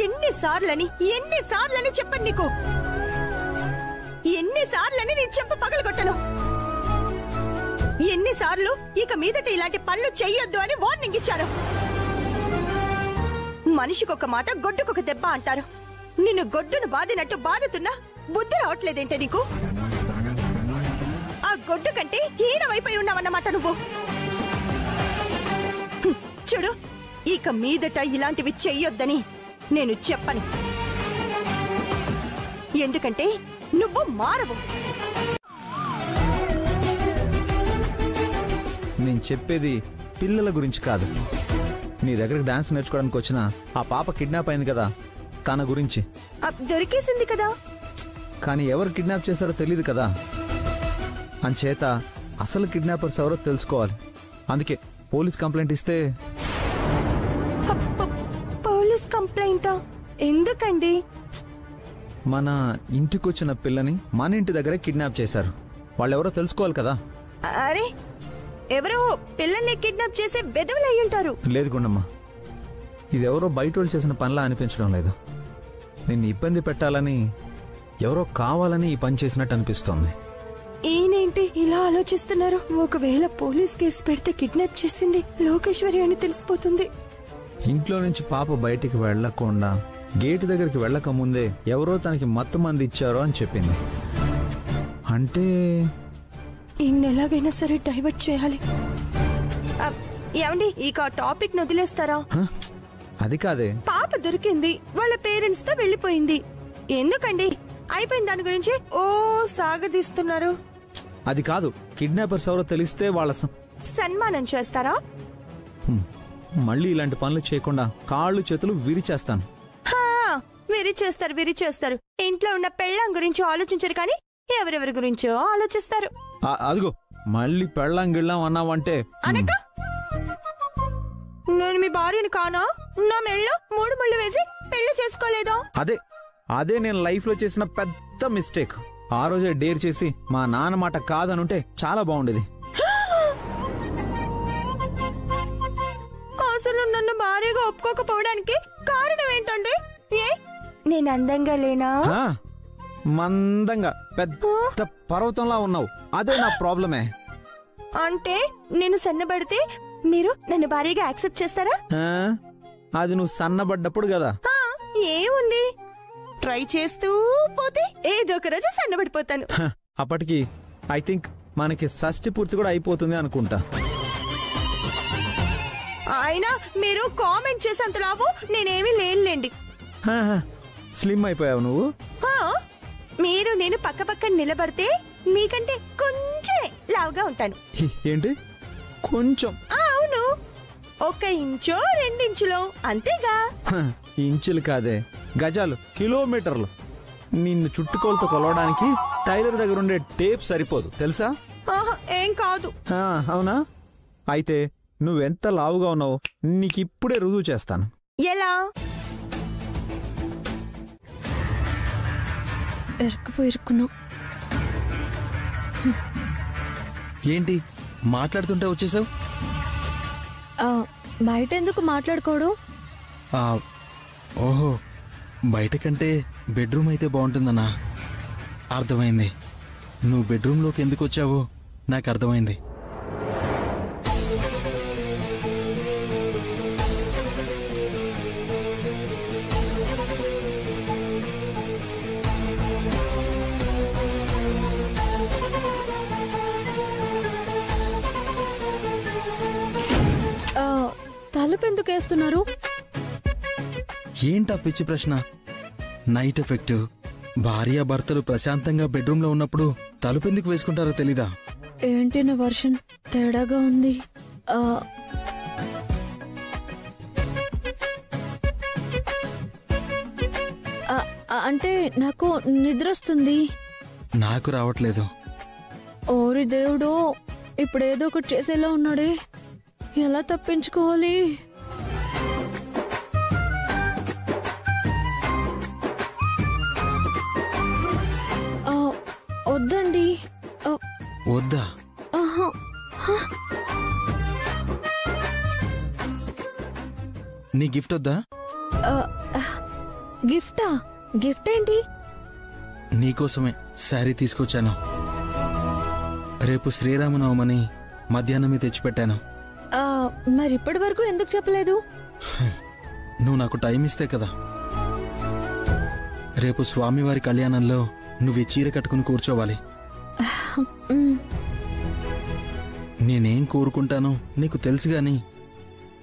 ఎన్నిసార్లని చెప్పను నీకు? ఎన్నిసార్లని నీ చెంప పగలగొట్టను? ఎన్నిసార్లు ఇక మీదట ఇలాంటి పనులు చెయ్యొద్దు అని వార్నింగ్ ఇచ్చాను? మనిషికొక మాట గొడ్డుకొక దెబ్బ అంటారు. నిన్ను గొడ్డును బాదినట్టు బాదుతున్నా బుద్ధి రావట్లేదేంటే నీకు? ఆ గొడ్డు కంటే హీనమైపోయి ఉన్నావన్నమాట నువ్వు. చూడు, ఇక మీదట ఇలాంటివి చెయ్యొద్దని నేను చెప్పను. ఎందుకంటే నువ్వు మారవు. నేను చెప్పేది పిల్లల గురించి కాదు. నీ దగ్గరికి డాన్స్ నేర్చుకోవడానికి వచ్చిన ఆ పాప కిడ్నాప్ అయింది కదా, తన గురించి. దొరికేసింది కదా, కానీ ఎవరు కిడ్నాప్ చేశారో తెలియదు కదా. అంచేత అసలు కిడ్నాపర్స్ ఎవరో తెలుసుకోవాలి. అందుకే పోలీస్ కంప్లైంట్ ఇస్తే. పోలీస్ కంప్లైంటా? ఎందుకండి? మన ఇంటికొచ్చిన పిల్లని మన ఇంటి దగ్గరే కిడ్నాప్ చేశారు. వాళ్ళెవరో తెలుసుకోవాలి కదా. అరే, ఎవరో పిల్లల్ని కిడ్నాప్ చేసే బెదవులు అయ్యుంటారు. లేదు గుండమ్మ, ఇదెవరో బయట వాళ్ళు చేసిన పనిలా అనిపించడం లేదు. నిన్ను ఇబ్బంది పెట్టాలని ఎవరో కావాలని ఈ పని చేసినట్టు అనిపిస్తోంది. ఈయనేంటి ఇలా ఆలోచిస్తున్నారు? ఒకవేళ పోలీస్ కేసు పెడితే కిడ్నాప్ చేసింది లోకేశ్వరి అని తెలిసిపోతుంది. ఇంట్లో నుంచి పాప బయటికి వెళ్లకుండా గేటు దగ్గరికి వెళ్లక ముందే ఎవరో తనకి మత్తు మంది ఇచ్చారో అని చెప్పింది. అంటే ఎలాగైనా సరే డైవర్ట్ చేయాలి. ఏమండి, ఇక టాపిక్ వదిలేస్తారా? అది కాదే, పాప దొరికింది, వాళ్ళ పేరెంట్స్ తో వెళ్లిపోయింది. ఎందుకండి అయిపోయిన దాని గురించి ఓ సాగదీస్తున్నారు? అది కాదు, కిడ్నాపర్స్ ఎవరో తెలిస్తే వాళ్ళ సన్మానం చేస్తారా? మళ్ళీ ఇలాంటి పనులు చేయకుండా కాళ్ళు చేతులు విరిచేస్తాను. విరిచేస్తారు. ఇంట్లో ఉన్న పెళ్ళాం గురించి ఆలోచించరు, కానీ ఎవరెవరి గురించో ఆలోచిస్తారు. అదిగో మళ్ళీ పెళ్ళాం గిళ్ళాం అన్నావంటే. అనక నేను మీ భార్యను కానా? నా మెళ్ళో 3 ముళ్ళు వేసి పెళ్లి చేసుకోలేదా? అదే నేను లైఫ్ లో చేసిన పెద్ద మిస్టేక్. ఆ రోజే డేర్ చేసి మా నాన్న మాట కాదనుంటే చాలా బాగుండేది. అసలు నన్ను భార్యగా ఒప్పుకోకపోవడానికి కారణం ఏంటండి? నేను అందంగా లేనా? మందంగా పెద్ద పర్వతంలా ఉన్నావు, అదే నా ప్రాబ్లమే. అంటే నేను సన్నబడితే మీరు నన్ను భార్యగా యాక్సెప్ట్ చేస్తారా? అది నువ్వు సన్నబడ్డప్పుడు కదా. ఏముంది, ట్రై చేస్తూ పోతే ఏదో ఒక రోజు సన్నబడిపోతాను. అప్పటికి ఐ థింక్ మనకి షష్టి పూర్తి కూడా అయిపోతుంది అనుకుంటా. అయినా మీరు కామెంట్ చేసేంత లాభం నేనేమీ లేనులేండి. స్లిమ్ అయిపోయావు నువ్వు. మీరు నేను పక్క పక్కన నిలబడితే మీకంటే కొంచెం లావుగా ఉంటాను. ఏంటి కొంచెం? అవును, 1 ఇంచో 2 ఇంచులో అంతేగా. ఇంచులు కాదే, గజాలు, కిలోమీటర్లు. నిన్ను చుట్టుకోలతో కొలవడానికి టైలర్ దగ్గర ఉండే టేప్ సరిపోదు తెలుసా? ఏం కాదు. అవునా? అయితే నువ్వెంత లావుగా ఉన్నావో నీకిప్పుడే రుజువు చేస్తాను. ఎలా? ఇరుక్కున్నావు. ఏంటి మాట్లాడుతుంటే వచ్చేసావు? బయట ఎందుకు మాట్లాడుకోవడం? ఓహో, బయట కంటే బెడ్రూమ్ అయితే బాగుంటుందన్నా. అర్థమైంది. నువ్వు బెడ్రూమ్లోకి ఎందుకు వచ్చావో నాకు అర్థమైంది. తలుపు ఎందుకు వేస్తున్నారు? ఏంటా పిచ్చి ప్రశ్న? Night effect. భార్యాభర్తలు ప్రశాంతంగా బెడ్రూమ్ లో ఉన్నప్పుడు తలుపు ఎందుకు వేసుకుంటారో తెలీదా? ఏంటి నా వర్షన్ తేడాగా ఉంది. అంటే నాకు నిద్ర వస్తుంది. నాకు రావట్లేదు. ఓరి దేవుడో, ఇప్పుడేదో ఒకటి చేసేలా ఉన్నాడే. ఎలా తప్పించుకోవాలి? వద్దండి. వద్దా? నీ గిఫ్ట్ వద్దా? గిఫ్టా? గిఫ్ట్ ఏంటి? నీకోసమే శారీ తీసుకొచ్చాను. రేపు శ్రీరామనవమని మధ్యాహ్నమే తెచ్చిపెట్టాను. మరి ఇప్పటి వరకు ఎందుకు చెప్పలేదు? నువ్వు నాకు టైం ఇస్తే కదా. రేపు స్వామివారి కళ్యాణంలో నువ్వు ఈ చీర కట్టుకుని కూర్చోవాలి. నేనేం కోరుకుంటానో నీకు తెలుసు గాని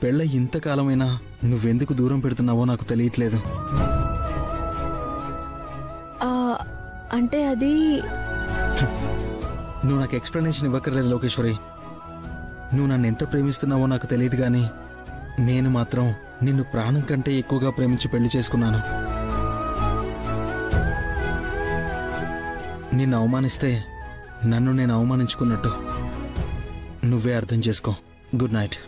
పెళ్ళ ఇంతకాలమైనా నువ్వెందుకు దూరం పెడుతున్నావో నాకు తెలియట్లేదు. అంటే అది నువ్వు నాకు ఎక్స్ప్లెనేషన్ ఇవ్వక్కర్లేదు లోకేశ్వరి. నువ్వు నన్ను ఎంత ప్రేమిస్తున్నావో నాకు తెలియదు గాని నేను మాత్రం నిన్ను ప్రాణం కంటే ఎక్కువగా ప్రేమించి పెళ్లి చేసుకున్నాను. నిన్ను అవమానిస్తే నన్ను నేను అవమానించుకున్నట్టు. నువ్వే అర్థం చేసుకో. Good night.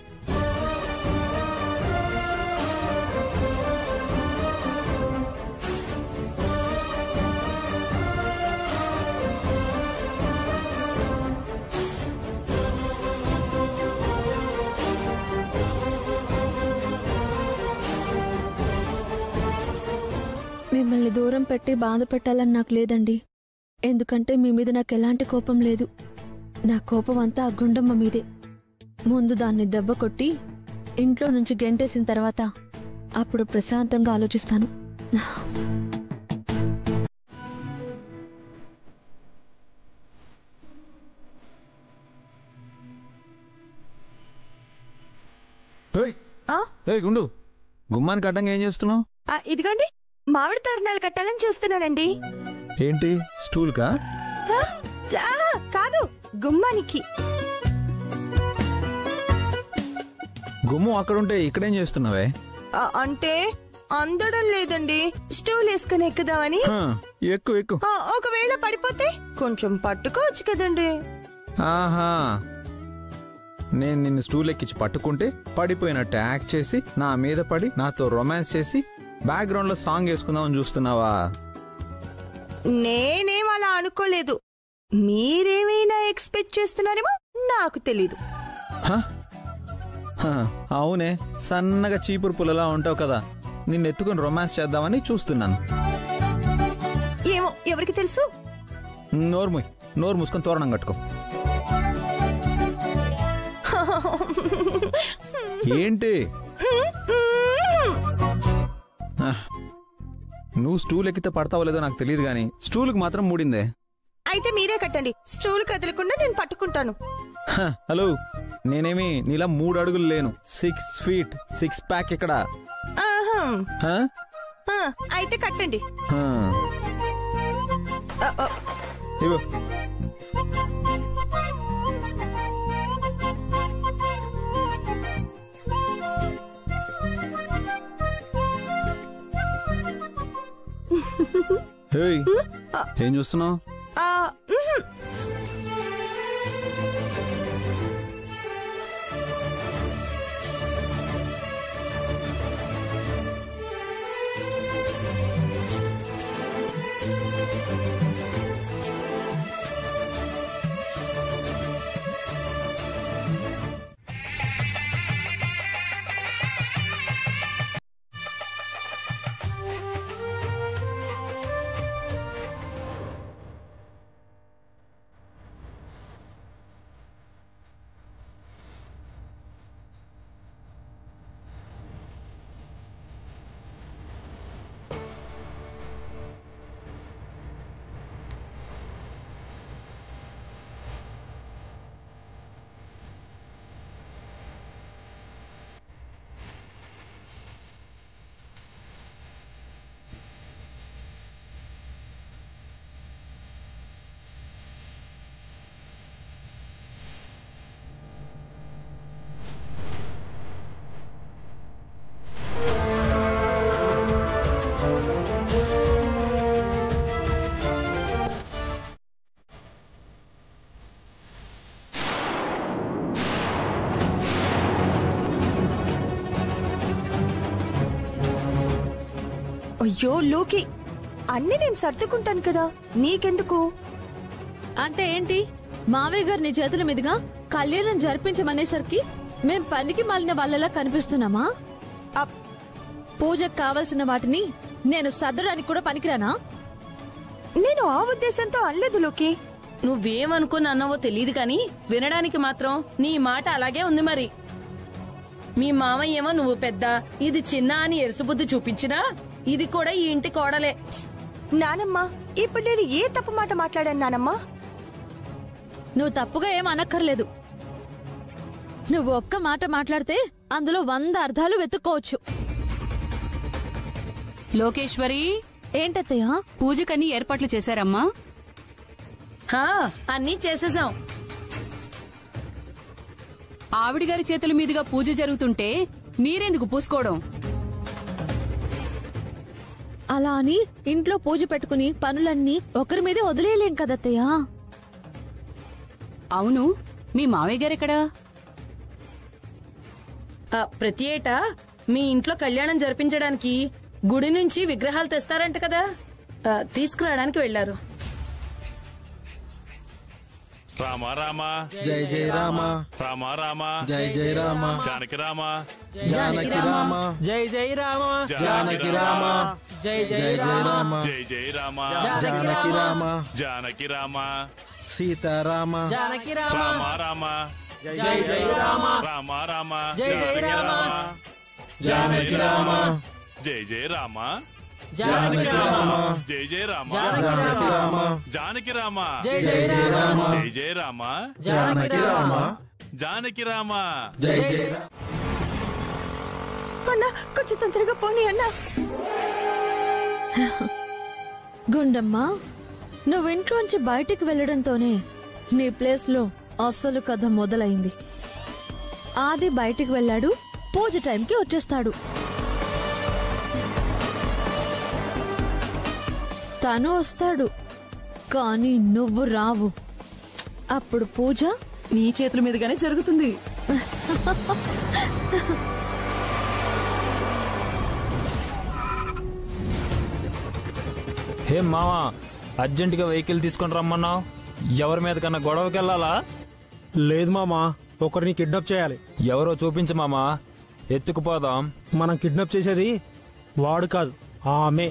మిమ్మల్ని దూరం పెట్టి బాధ పెట్టాలని నాకు లేదండి. ఎందుకంటే మీ మీద నాకు ఎలాంటి కోపం లేదు. నా కోపం అంతా ఆ గుండమ్మ మీదే. ముందు దాన్ని దెబ్బ కొట్టి ఇంట్లో నుంచి గెంటేసిన తర్వాత అప్పుడు ప్రశాంతంగా ఆలోచిస్తాను. గుండు, గుమ్మానికి అడ్డంగా ఏం చేస్తున్నావు? ఇదిగోండి, మామిడి తోరణాలు కట్టాలని చూస్తున్నానండి. ఏంటి, స్టూల్ కా? కాదు, గుమ్మానికి. గుమ్మం అక్కడుంటే ఇక్కడేం చేస్తున్నావే? అంటే అందడం లేదండి, స్టూల్ వేసుకుని ఎక్కుదామని. ఎక్కు ఎక్కు. ఒకవేళ పడిపోతే కొంచెం పట్టుకోవచ్చు కదండి. ఆహా, నేను నిన్ను స్టూల్ ఎక్కించి పట్టుకుంటే పడిపోయినట్టు యాక్ట్ చేసి నా మీద పడి నాతో రొమాన్స్ చేసి బ్యాక్గ్రౌండ్ లో సాంగ్ వేసుకుందామని చూస్తున్నావా? నేనేం అలా అనుకోలేదు. మీరేమైనా ఎక్స్పెక్ట్ చేస్తున్నారేమో నాకు తెలీదు. అవునే, సన్నగా చీపురు పుల్లలా ఉంటావు కదా, నిన్ను ఎత్తుకుని రొమాన్స్ చేద్దామని చూస్తున్నాను. ఏమో, ఎవరికి తెలుసు. నోరు మూసుకొని తోరణం కట్టుకో. ఏంటి, నువ్వు స్టూల్ ఎక్కితే పడతావో లేదో నాకు తెలియదు గానీ స్టూల్కి మాత్రం మూడిందే. అయితే మీరే కట్టండి, స్టూల్ కదలకుండా నేను పట్టుకుంటాను. హలో, నేనేమి నీలా 3 అడుగులు లేను. 6 feet 6 pack ఇక్కడ. అయితే కట్టండి. ఇవ్వు. ఏయ్, ఏం చూస్తున్నావు? ఆ, మ్హూ. అయ్యో లోకి, అన్ని నేను సర్దుకుంటాను కదా, నీకెందుకు? అంటే ఏంటి? మావయ్య గారు నీ చేతుల మీదుగా కళ్యాణం జరిపించమనేసరికి మేం పనికి మాలిన వాళ్ళలా కనిపిస్తున్నామా? పూజకు కావలసిన వాటిని నేను సర్దడానికి కూడా పనికిరానా? నేను ఆ ఉద్దేశంతో అనలేదు లోకి. నువ్వేమనుకుని అన్నావో తెలియదు కాని వినడానికి మాత్రం నీ మాట అలాగే ఉంది. మరి మీ మామయ్య ఏమో నువ్వు పెద్ద, ఇది చిన్న అని ఎరుసుబుద్ధి చూపించినా ఇది కూడా ఈ ఇంటి కోడలే. నానమ్మ, ఇప్పుడు నేను ఏ తప్పు మాట మాట్లాడాను నానమ్మా? నువ్వు తప్పుగా ఏం అనక్కర్లేదు. నువ్వు ఒక్క మాట మాట్లాడితే అందులో 100 అర్థాలు వెతుక్కోవచ్చు. లోకేశ్వరి, ఏంటత్తయ్య? పూజకని ఏర్పాట్లు చేశారమ్మా? అన్నీ చేసేసాం. ఆవిడ గారి చేతుల మీదుగా పూజ జరుగుతుంటే మీరెందుకు పూసుకోవడం? అలా అని ఇంట్లో పూజ పెట్టుకుని పనులన్నీ ఒకరి మీదే వదిలేయలేం కదత్తయ్య. అవును, మీ మావయ్య గారెక్కడా? ప్రతి ఏటా మీ ఇంట్లో కళ్యాణం జరిపించడానికి గుడి నుంచి విగ్రహాలు తెస్తారంట కదా, తీసుకురావడానికి వెళ్లారు. రామ రామ జై జై రామ, రామ రామ జై జై రామ, జానకి రామ, జానకి రామ, జై జై రామ, జానకి రామ, జై జై జై రామ, జై జై రామ, జానకి రామ, జానకి రామ, సీతారామ, జానకి రామ, రామ రామ, జై జై రామ, రామ రామ, జై జై రామ, జానకి రామ, జై జై రామ, జానకి రామ, జై జై రామ, జానకి రామ, జానకి రామ, జై జై రామ, జై జై రామ, జానకి రామ, జానకి రామ, జై జై రామ. అన్నా, కొంచెం తొందరగా పోనీ అన్నా. గుండమ్మ, నువ్వు ఇంట్లోంచి బయటికి వెళ్లడంతోనే నీ ప్లేస్ లో అస్సలు కథ మొదలైంది. ఆది బయటికి వెళ్ళాడు, పూజ టైంకి వచ్చేస్తాడు. తను వస్తాడు, కానీ నువ్వు రావు. అప్పుడు పూజ నీ చేతుల మీదుగానే జరుగుతుంది. హే మావా, అర్జెంటుగా వెహికల్ తీసుకొని రమ్మన్నావు. ఎవరి మీద కన్నా గొడవకి వెళ్ళాలా? లేదు మామా, ఒకరిని కిడ్నాప్ చేయాలి. ఎవరో చూపించు మామా, ఎత్తుకుపోదాం. మనం కిడ్నాప్ చేసేది వాడు కాదు, ఆమె.